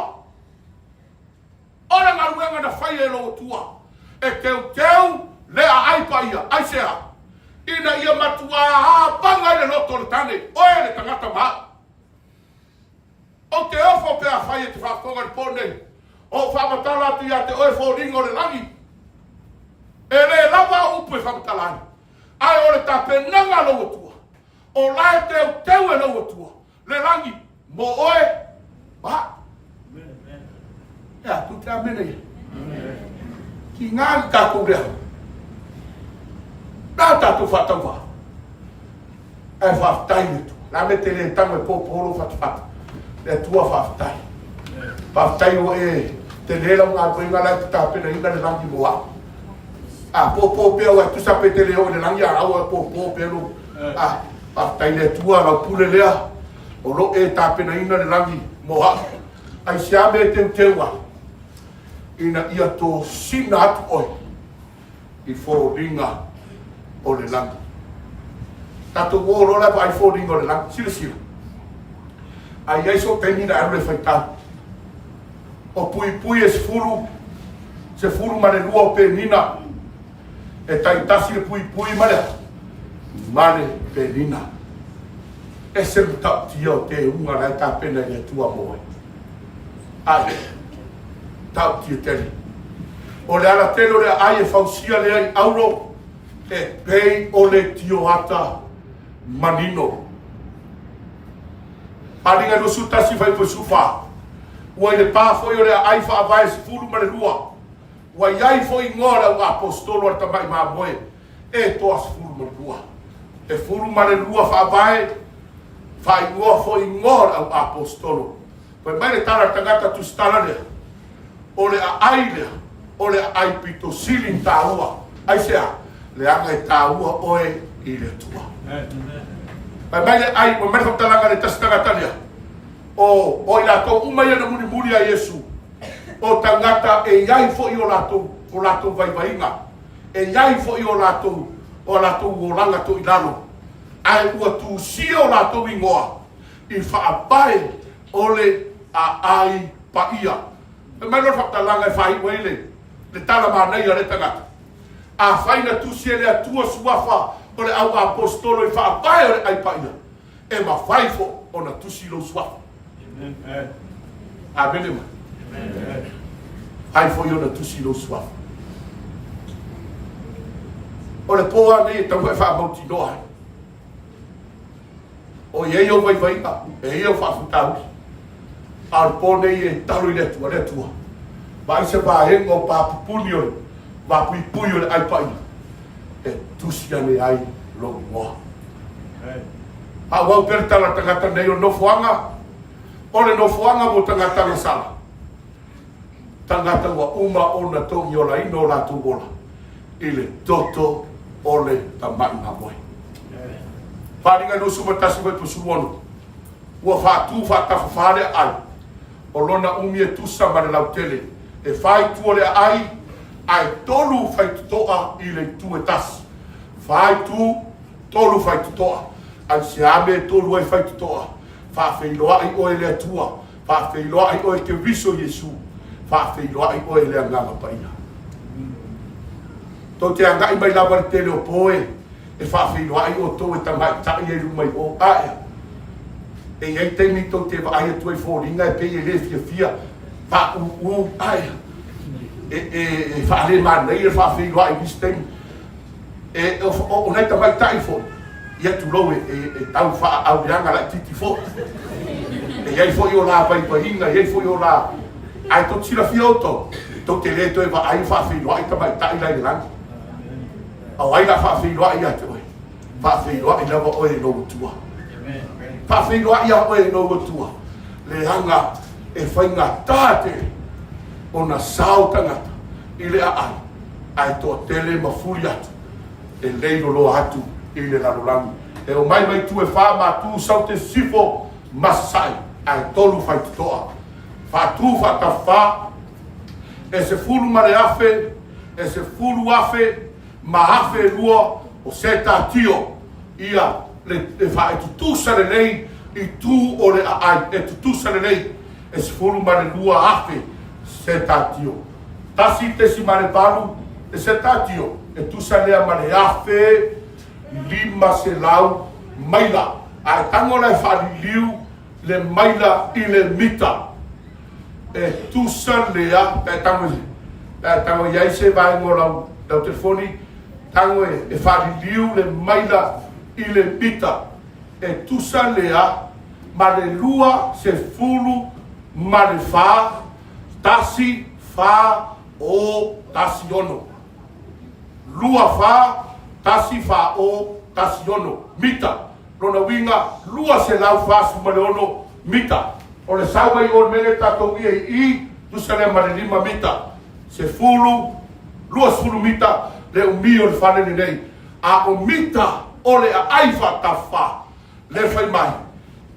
o le ngaruenga na fai e lo tua e ke le ai paia ai se ina ia matua panga le loto le tane o le tangata ma o te ofo pe a fai te fa konga pone o fa matala tu ya te o fo ringo le langi e le lava upu fa matala ai o le tape nanga lo tua o lai te e lo tua le langi mo oe ba ya tu te amene ki ngang ka ku le Nata tu fatawa. E faaftai tu. La metele tango e popolo fatfat. Le tua faaftai. Faaftai o e te lela nga koinga la ta pena inga le langi moa. Popo pe o tu sa petele o le langi ara o popo pe lo. Faaftai le tua la pule lea. O lo e ta pena inga le langi moa. Ai siame te teua. Ina ia to sina atu oi. I fo ringa o le langi. Tato wōro la vai fōringa o le langi. Sila. Ai eiso teni na aru e whaitau. O pui e se furu mane lua o pe nina. E taitasi le pui mane pe nina. E se mutau tia o te unga rai ta pena i le tua moe. Ai. Tau tia teni. O le ala telo le ai e fausia le ai auro. E pei o le tio hata manino. Paringa no sutasi vai po sufa. Ua le pa foi o le ai faavai se fulu ma le lua. Ua iai foi ngora o apostolo ar tamai mamoe. E toa se fulu ma le lua. E fulu ma le lua faavai. Fai ngoa foi ngora o apostolo. Pai mai le tala tangata tu stala lea. O le ai lea. O le ai pito silin taua. Ai sea. Le anga e taua oe i le tua. Pai mai le ai o merho talanga le tastangata lea. O i lato umai ana mulimuli a Yesu. O tangata e iai fo i o lato vai vainga. E iai fo i o lato o langa to i lalo. Ai ua tu si o lato i ngoa. I whaapae o le a ai paia. E mai lor whaktalanga e whai weile. Le tala manei a le tangata. A whaina tu si e le atua suafa o le au apostolo i whaapae o le ai paia. E ma whai fo o na tu si lo suafa. Amen ma. Ai foi ona tusi lo swa. O le poa ni tau e fa mauti noa. O ye yo vai vai ka. E yo fa futau. Ar pone e talu le tua. Vai se va e ngo pa punio. Va pui puio le ai pai. E tusi ane ai lo mo. A wa perta la tangata nei no fuanga. Ole no fuanga mo tangata na sala. Tangata wa uma ona tongi ola ino la tu ola. Ile toto ole tamai na boy. Paringa no sumatasi vai po suono. Ua fatu fata fafare ai. Olona umi e tusa ma le lautele. E fai tu ole ai. Ai tolu fai tutoa ile tu e tas. Fai tu tolu fai tutoa. Ai se ame tolu ai fai tutoa. Faafeiloa'i o le Atua, faafeiloa'i o Keriso Yesu, faafeiloa'i o le anganga paia. Tau te angai mai lawa le tele o poe, e faafeiloa'i o tau e tamai tai e lumai o aea. E iei teimi tau te vaai atu e fōringa e pei e le fia, fa u aea. E faale manei e faafeiloa'i mistemi. E o nei tamai tai fō. Ia tu lo e tau fa au yanga la titi fo. E ia fo yo la pai pahinga, ia fo yo la ai to tira fioto. To te le to e va ai fa fi lo ai ta mai tai lai lang. Auai la fa fi lo ai ate oi. Fa fi lo ai la va oi no tua. Fa fi lo ai oi no tua. Le hanga e fainga tate ona sautanga ile ai. Ai to tele mafuri atu. E leilo lo atu. Ile la rolangi. E o mai tu e wha ma tu sau te sifo masai. Ai tolu fai tutoa. Fa tu fa ta fa. E se fulu mare afe. E se fulu afe. Ma afe lua. O se ta tio. Ia le fa e tutusa lenei. I tu o le ai. E tutusa lenei. E se fulu mare lua afe. Se ta tio. Tasi te si mare balu. E se ta tio. E tu sa lea mare afe. Lima se lau maila a tango la liu le maila i le mita e tu sa lea tango iai se vai mo lau telefoni tango e liu le maila i le mita e tu sa lea ma le lua se fulu ma le fa tasi fa o tasi ono lua fa tasi fa o tasi ono mita lona winga lua se lau fa su maleono mita o le sawa i on mele tato i tu se le mare lima mita se fulu lua se fulu mita le umio le fane nei a o mita o le a aifa ta fa le fai mai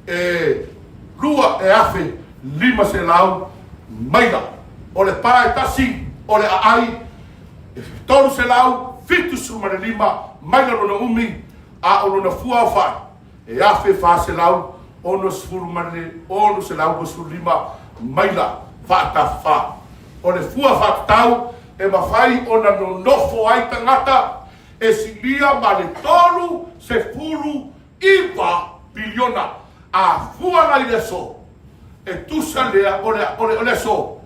e lua e afe lima se lau maila o le pa e tasi o le a ai tolu se lau fitu su mare lima mai lona umi a o lona fua fa e afe fa se lau ono sfuru mare ono se lau su lima mai la fa ta fa o le fua fa tau e mafai ona no nofo ai tangata e silia ma le tolu se furu iwa biliona a fua lai le so e tu sa lea ole so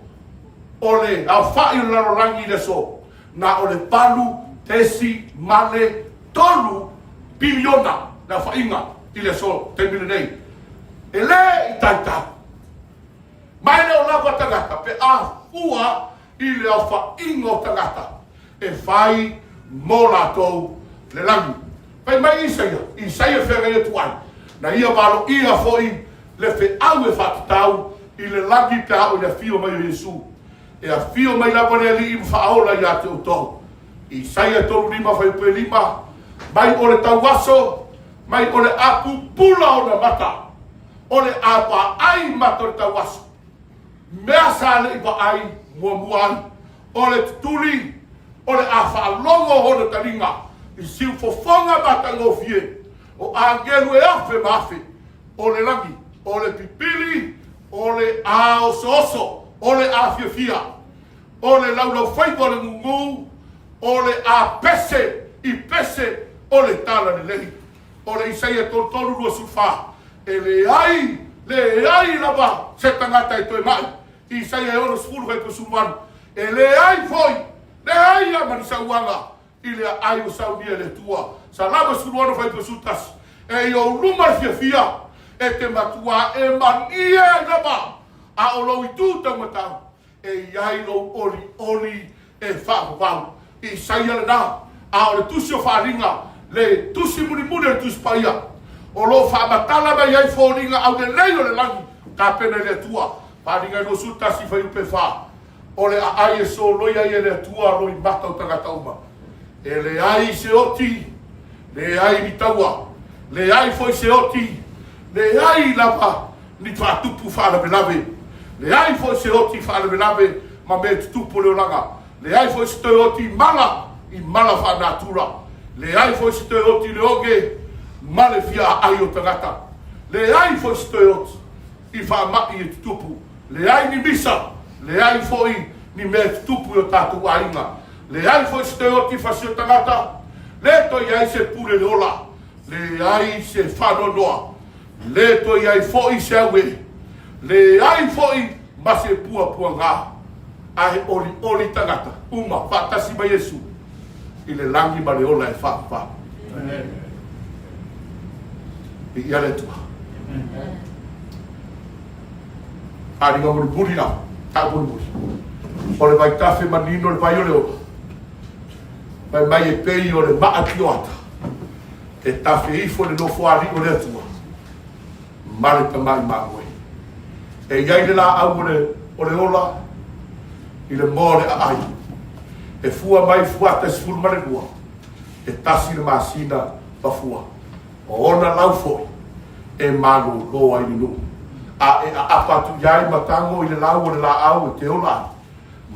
ole a fa i la rangi le so na ole palu tesi male tolu biliona na whainga i le so te mine nei. E le i taitau. Mai leo lava tangata pe a fua i le au whainga o tangata. E whai mō lātou le langi. Pai mai Isaia whenga e tuai. Na ia walo ia foi le whe au e whatatau i le langi te hao i le fio mai o Yesu. E a fio mai la wane ali i mwhaola i a te utau. Isaia tolu lima whai pue lima. Mai o le tau waso, mai o le apu pula o na mata. O le apa ai mata o le tau waso. Mea sa le iwa ai mua muan. O le tutuli, o le a faalogo o le talinga. I siu fofonga mata ngofie. O angelu e afe mafe. O le langi, o le pipili, o le a oso, o le a fiafia. O le laulau faipo le ngungu, o le a pese, i pese, o le tala lenei. O le Isaia tolu rua sufa. E le ai lava se tangata i toi mai. Isaia e ono sfuru kai kusuman. E le ai foi, le ai a marisa uanga. I le ai o saunia le tua. Sa lava suruano fai pesutas. E i o luma fia. E te matua e mania i lava. A o lau i tu tamatau. E iai lo oli e whaapapau. Isaia le na. A o le tusi o whaaringa. Le tusi mulimuli le tusi paia. O lo whaamatala mai ai whooringa au le lei o le langi. Ka pena le tua. Whaaringa no sutasi whai upe wha. O le ai e so loia i le tua roi mata o tangata uma. E le ai se oti. Le ai ni taua. Le ai foi se oti. Le ai lava ni whaatupu whaalavelave. Le ai foi se oti whaalavelave ma me tutupu leolanga. Le ai foi se te oti mala i mala whaanatura. Le ai foi se te oti le oge ma le fia ai o tangata. Le ai foi se te oti i whaamaki e tutupu. Le ai ni misa. Le ai foi ni me tutupu o tātou ainga. Le ai foi se te oti whasio tangata. Le toi ai se pure le ola. Le ai se whanonoa. Le toi ai foi se aue. Le ai foi ma se pua ngā. Ai oli tangata. Uma, whatasi mai Yesu. I le langi ma le ola e wha. I ia le tua. Aringa mulimuli na. Ta mulimuli. O le vai tafe manino le vai o le ola. Vai mai e pei o le maa ki o ata. E tafe ifo le nofo ari o le atua. Mare tamai mamoe. E iai le la au o le ola. I le mōre a ai. E fua mai fuata e sifuru mare lua. E tasi le masina pa fua. O ona lau foi. E manu loa i nu. A e a apatu iai matango i le lau o le la au e te ola.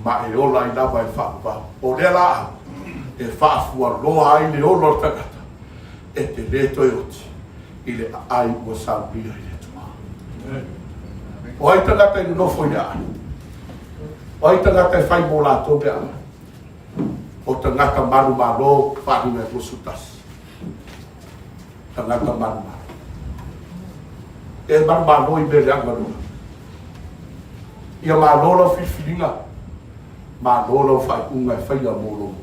Ma e ola i lava e whaapa. O le la au. E whaafua loa ai le olo tagata. E te leto e oti. I le ai ua sauria i le tua. O ai tagata i nofo i ai. O ai tagata e whai mō lātou mea. O tagata manu malo wharinga e posutas. Tagata manu malo. E manu malo i mele angaru. Ia malo lau whiwhiringa. Malo lau whai unga e whaia mō lau.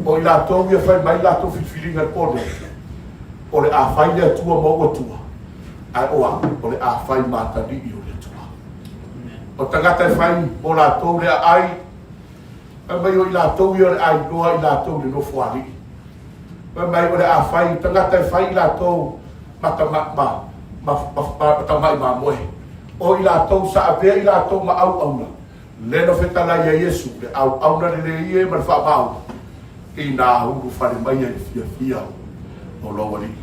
O i lātou ia whai mai lātou whiwhiringa kone. O le a whai lea tua maua tua. Ai oa, o le a whai mātani i o le tua. O tangata e whai o lātou lea ai. Ai mai o i lātou i o le ai noa i lātou le nofo ari. Ai mai o le a whai, tangata e whai lātou matamai mamoe. O i lātou sa avea i lātou ma au auna. Lena whetala ia Yesu, le au auna le ie ma le whaamau. I nā huru whare mai e fia o lowari.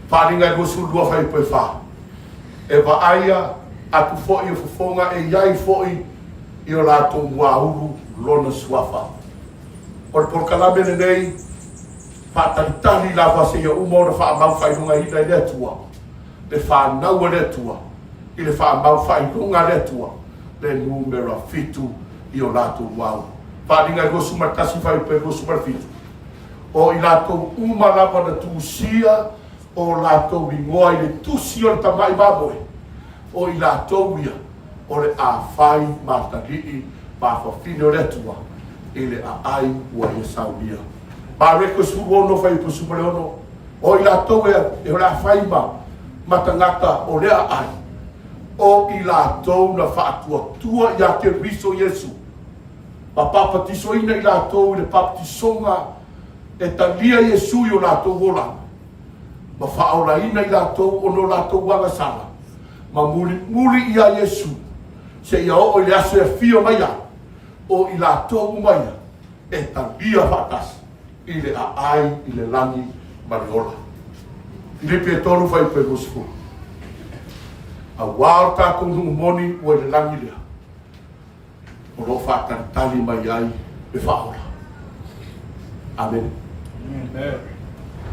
Wharinga e gosu lua whai poe wha. E wa aia atu fo i o fufonga e iai fo i o lātou mua huru lona suafa. O le porkalame lenei, whātaritani la whase i o umona whaamau whainunga hina i le atua. Le whānaua le atua. I le whaamau whainunga le atua. Le numera fitu i o lātou wau. Wharinga e gosu martasi whai poe gosu marfitu. O i lātou uma lava na tūsia, o lātou ringoa i le tusi o le tamai mamoe. O i lātou ia, o le a whai mātarii, mawhawhine o le atua, i le a ai ua i saunia. Ma reko suru ono whai pusumare ono, O i lātou e la whaima matangata o lea ai. O i lātou na whaatua i a Keriso Yesu. Ma papatisoina i lātou i le papatisonga e talia Yesu i o lātou wola. Ma whaolaina i lātou o no lātou wanga sala. Ma mulimuli i a Yesu. Se ia o le aso e fio mai a. O i lātou umaia e talia whaatasi. I le aai i le langi mariola. I le pe tolu fai pe gosfu. A wāo tātou nungu moni o le langi lea. O lo whātaritali mai ai e whaora. Amen.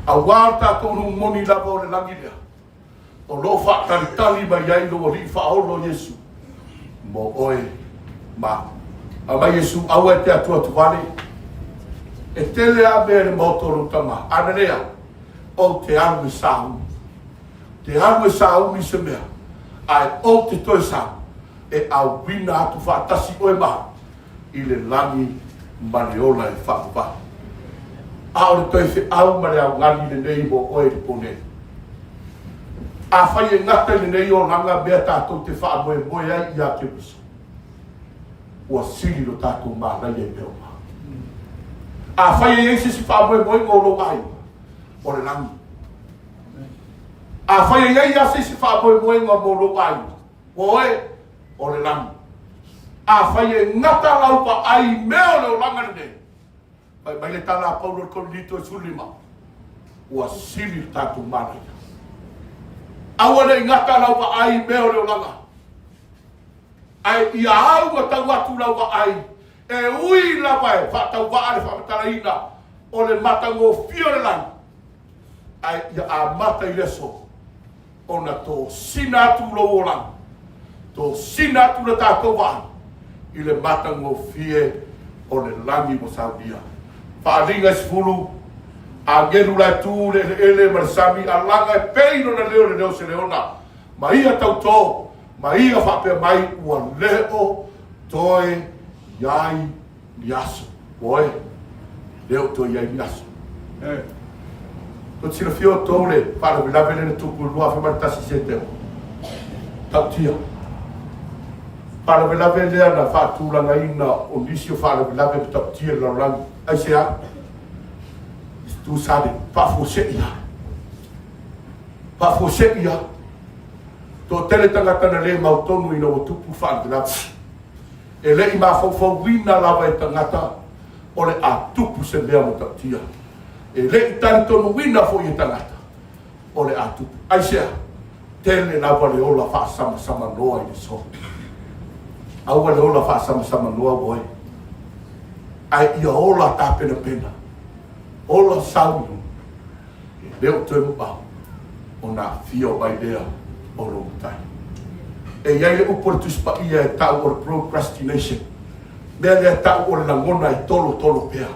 A wāo tātou nungu moni lava o le langi lea. O lo whātaritali mai ai lo ri whaoro Yesu. Mo oe ma. A mai Yesu auai te atua tuwale. E tele a mere motoro tama. Anarea. O te anu e sāu. Te anu e sāu mi se mea. Ai o te toi sāu. E au wina atu whaatasi oe maha. I le langi maneola e whakupa. A o le toi whi au mare au ngani le nei mo oe le pone. A whai e ngata le nei o langa mea tātou te faamoemoe ai i a Keriso. Ua sili lo tātou mānai e meo maha. A whai e eise si faamoemoe ngō lo ai. O le langi. A whai e eise si faamoemoe ngō lo ai. Oe. O le langi. A whai e ngata laupa ai meo leo langa ne. Mai le tala Paulo Kolito e Sulima. Ua sili tātou mānai. Aua le ngata laupa ai meo leo langa. Ai ia au a tau atu laupa ai. E ui laupa e whatau waa le whamatara ina. O le matango fio le langi. Ai ia a mata i leso. Ona tō sina atu lo o langi. Tō sina atu na tātou waa. I le matango fie o le langi mo Saudia. Whaalinga sifuru. A geru lai tū le ele marisami. A langa e peino na leo le leo se leona. Ma ia tau tō. Ma ia whapea mai ua leo toe iai niaso. Oe. Leo toe iai niaso. Ko tira fio tō le. Whara wilawele na tuku lua whamatasi se teo. Tau tia. Whara wilawele lea na whaatūranga ina o nisi o whara wilawele tau tia la rangi. Ai se a. Tu sade. Pafose ia. Pafose ia. Tō tele tangata na le mautonu ina o tupu whaangrapi. E le i mawhau wina lawa e tangata o le a tupu se mea mo tautia. E le i tani tonu wina fo i tangata o le a tupu. Aisea, tele lawa le ola wha sama noa i le so. Aua le ola wha sama noa boe. Ai ia ola tā pena. Ola saunu. E leo tēmu pao. O nā fio mai lea. O rongutai. E iai le upo le tuspa ia e tau o le procrastination. Mea le tau o le langona i tolo pea.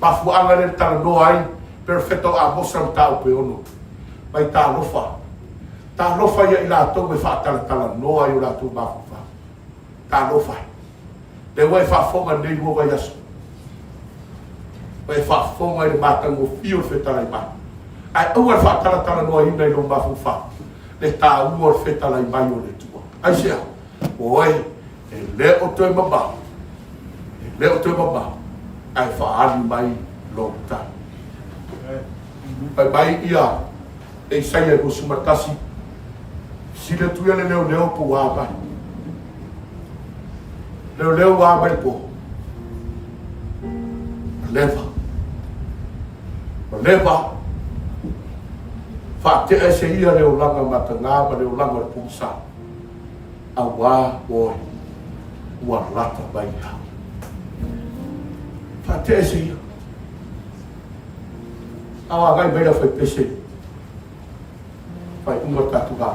Mafuanga le tala noa ai, perfecto a mosam tau pe ono. Mai Talofa. Talofa ia i lātou e whaatala noa i o lātou mafufa. Talofa. Le wai whaafonga nei mo vai aso. Wai whaafonga i le mātango fio whetala i mai. Ai ua whaatala noa ina i lo mafufa. Le tā ua feta lai mai o le tua. Ai sea, oe, e leo toi mamau. E leo toi mamau. Ai whaari mai lo tā. Pai mai ia, e saia ko sumatasi. Sile tuia le leo po wā mai. Leo wā mai po. Leva. Fa te e se ia leo langa matanga ma leo langa le pungsa. A wā oi. Ua rata mai ha. Fa te e se ia. Awa ngai meira fai pese. Fai unga tatu ha.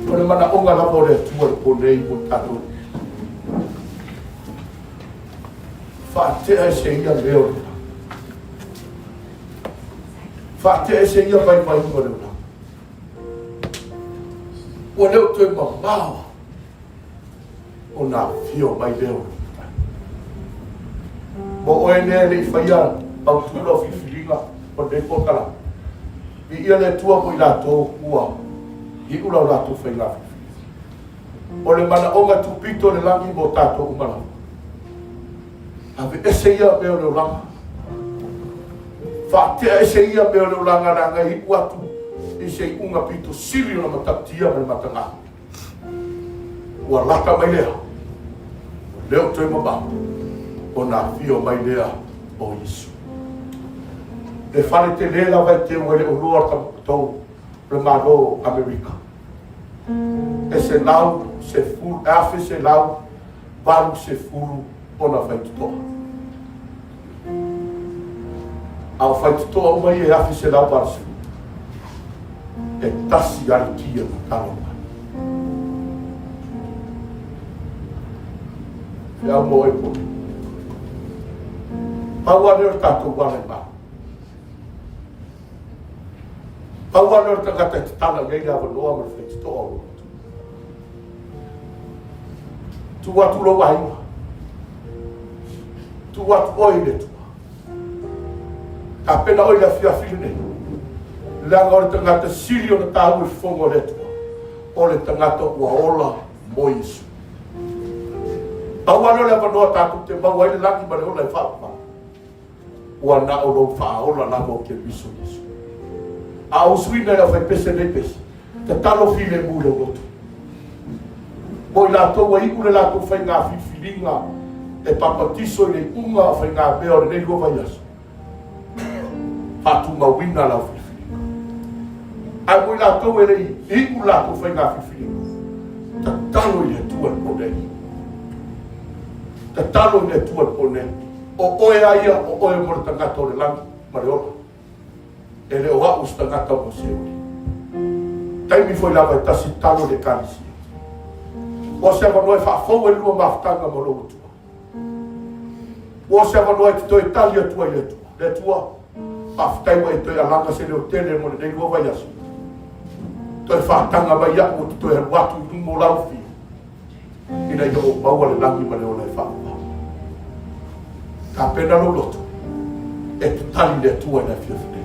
Ore mana onga lapa ore tua le ponei mo tatu. Fa te e se ia leo. Fate e se ia vai unga leo. O leo toi mamawa. O nā fio mai leo. Mo oe nea le whaia au tula fifilinga o de potala i ia le tua mo i latou ua i ula o latou whainga o le mana onga tupito le langi mo tatou umala ave ese ia meo le ulanga whaatea ese ia meo le ulanga ranga i uatu i se i unga pito siri o na matatia me matanga ua lata mai lea leo toi mabau o na fio mai lea o Yesu e whare te lela vai te uele o lua tau le malo Amerika e se lau se furu afe se lau valu se furu o na whaitutoa au whaitutoa o mai e afe se lau valu se e tasi ari kia na Talofa e au mo e po Paua leo tatou wale ma. Paua leo tangata te tala ngai la wanoa ma whai te toa o. Tu watu lo waiwa. Tu watu oi le tua. Ka pena oi la fia whine. Langa o le tangata siri o na tāu e whongo le tua. O le tangata ua ola mo Yesu. Paua leo le wanoa tātou te mau ai le laki ma le ola e whapa. Ua na o lo whaola na mo Keriso Yesu. A o suina la fai pese nei pese. Te talo file mu le goto. Mo i lato wa iku le lato fai ngā whiwhiringa e papatiso i le unga fai ngā mea o le nei lua vai aso. Patu mawina la whiwhiringa. A mo i lato e le iku lato fai ngā whiwhiringa. Te talo i le tua po nei. Te talo i le tua po nei. O oe aia, o oe mo le tangata o le langi, mareola. E le o au sta ngata mo se ori. Taimi foi lava e tasi talo le kanisi. O se ava noe whaafou e lua mafutanga mo lo utua. O se ava noe te toi tali atua i atua. Le atua, mafutai wa e toi alanga se leo tele mo le nei lua vai asu. Toi whaatanga mai aku o te toi haruatu i numo lau fi. Ina i o maua le langi mareola e whaafou. Ka pena lo loto e te tali le tua na fia fide.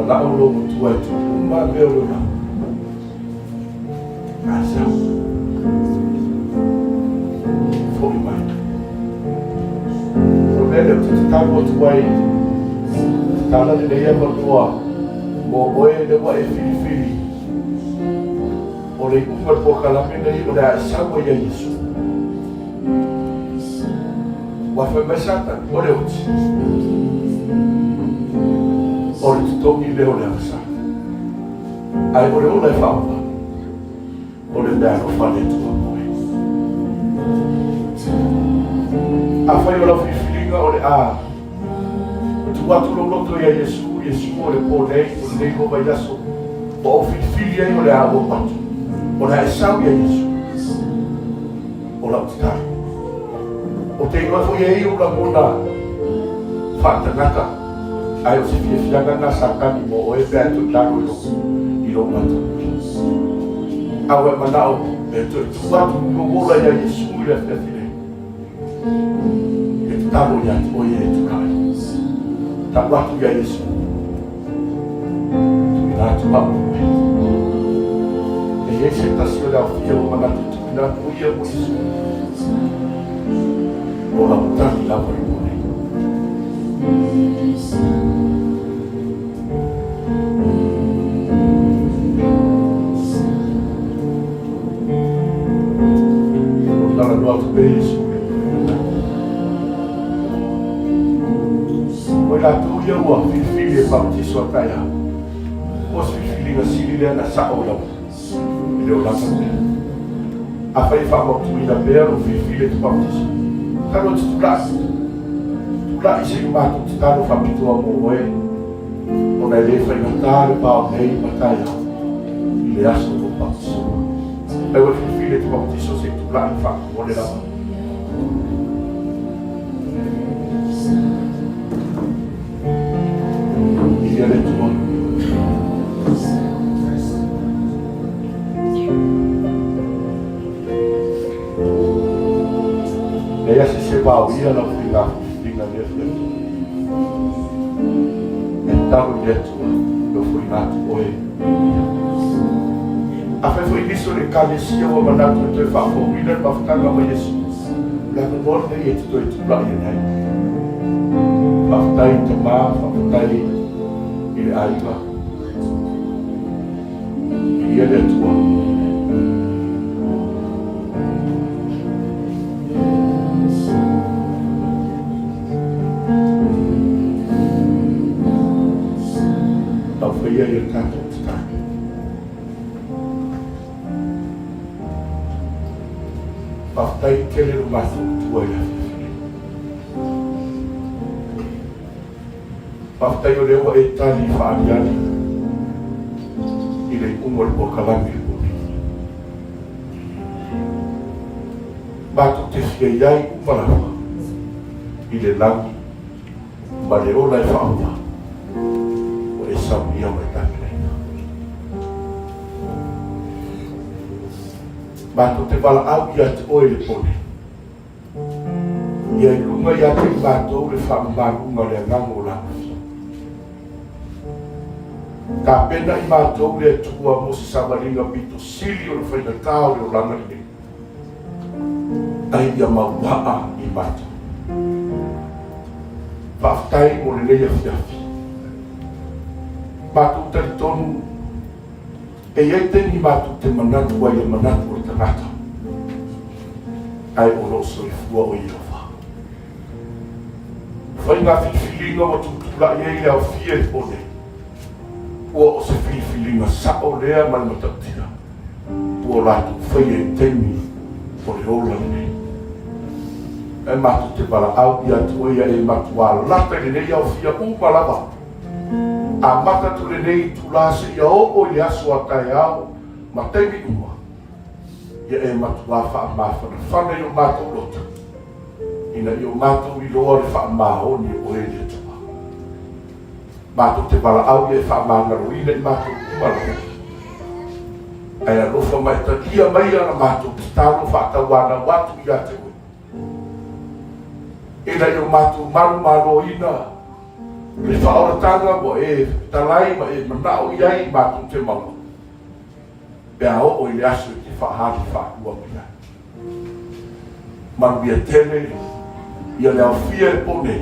la lo tua tu ma me lo na asa foi mai o velo tu ta mo tu ai ta la de ia mo tua mo oe de wa e fili o le kuma po kala me nei o da sa mo ia Yesu wa fa mesata o le uti o le tutongi leo le asa ai o le ola e whaua o le mea no whane tua moe a whai o la whiwhiringa o le a tu atu lo loto ia Yesu o le po nei o le nei o vai aso o whiwhiri ai o le a o patu o le a esau ia Yesu o la utitari o te ingoa fo ia i o la mona whaatangata ai o se fiafianga na sakani mo o e pēr tu taro i lo mata. Au e manao e tu atu ngogola ia Yesu i le fiafine. E tu taro ia o ia e tu kai. Ta watu ia Yesu. Tu ina tu mamu. E e se tasi o leo fia o manatu tu ina tu ia mo Yesu. O la mutani la mo i mone. Lana no alto beijo. Foi lá tu ia o filho baptizo a paia. Os filhos assim ele na saúde. Ele o lá também. A fai fama tu ida ver o filho do baptizo. Caro de tu lá e se mato tu caro família do auai. Ona ele foi cantar para nei paia. Ele acha o baptizo. Eu filho do baptizo se tu lá fa olha lá. E ele tu Ella se va la finga nele. Então eu fui lá hoje. A fe foi isso de calesia o mandato de Faafeiloa'i para ficar com Jesus. La memória de isso do itu lá né. Faafeiloa'i tomar, Faafeiloa'i ele aiva. E ele tua. Ia ia tanto tanto. Papai querer o mais tua ia. Papai o leu a etali faaliani. Ile umor o kalami. Batu te fiai umalawa. Ile langi baleola e faua. Sabia mai tanglena. Bato te wala au ia te oe le pone. Ia i lunga ia te bato le whaamanunga le ngango lana. Ka pena i bato le tua mo se samaringa mito sili o le whainatao le o lana le. Ai ia mawaa i bato. Whaftai mo le leia fiafi. Batu tari tonu e iei teni batu te manatu ai e manatu o tangata ai o roso i fua o Ierofa whai ngā whiwhilinga o tutula iei leo fie pone ua o se whiwhilinga sa o lea mai matatira ua ratu whai e teni o le ola nei e matu te wala au i atu ia e matu a lata i nei au fia umalava a mata tu lenei tu lase ia o i aso a tai au ma teimi ua ia e matua faamafana fana i o matou lota ina i o matou i loa le faamahoni o e le tua matou te valaau ia e faamagaluina i matou umala ai alofa mai talia mai ana matou te talo faatauana watu ia te ue ina i o matou malumaloina Le whaoratanga mo e talai ma e manao iai mātou te malu. Pea o i le aso i te whahari whaakua pia. Manuia tele ia le au fia e pone.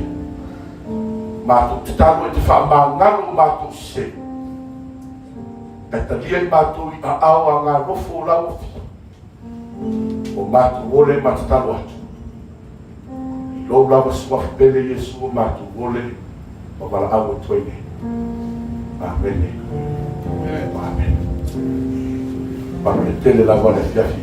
Mātou te tano e te whaamangaro mātou se. E talia i mātou i a au a ngā rofo lau fi. O mātou ole matatalo atu. I lou lava suafi pele Yesu o mātou ole o mala au o tuene. Amen. Amen. Manuia tele lava le fiafi.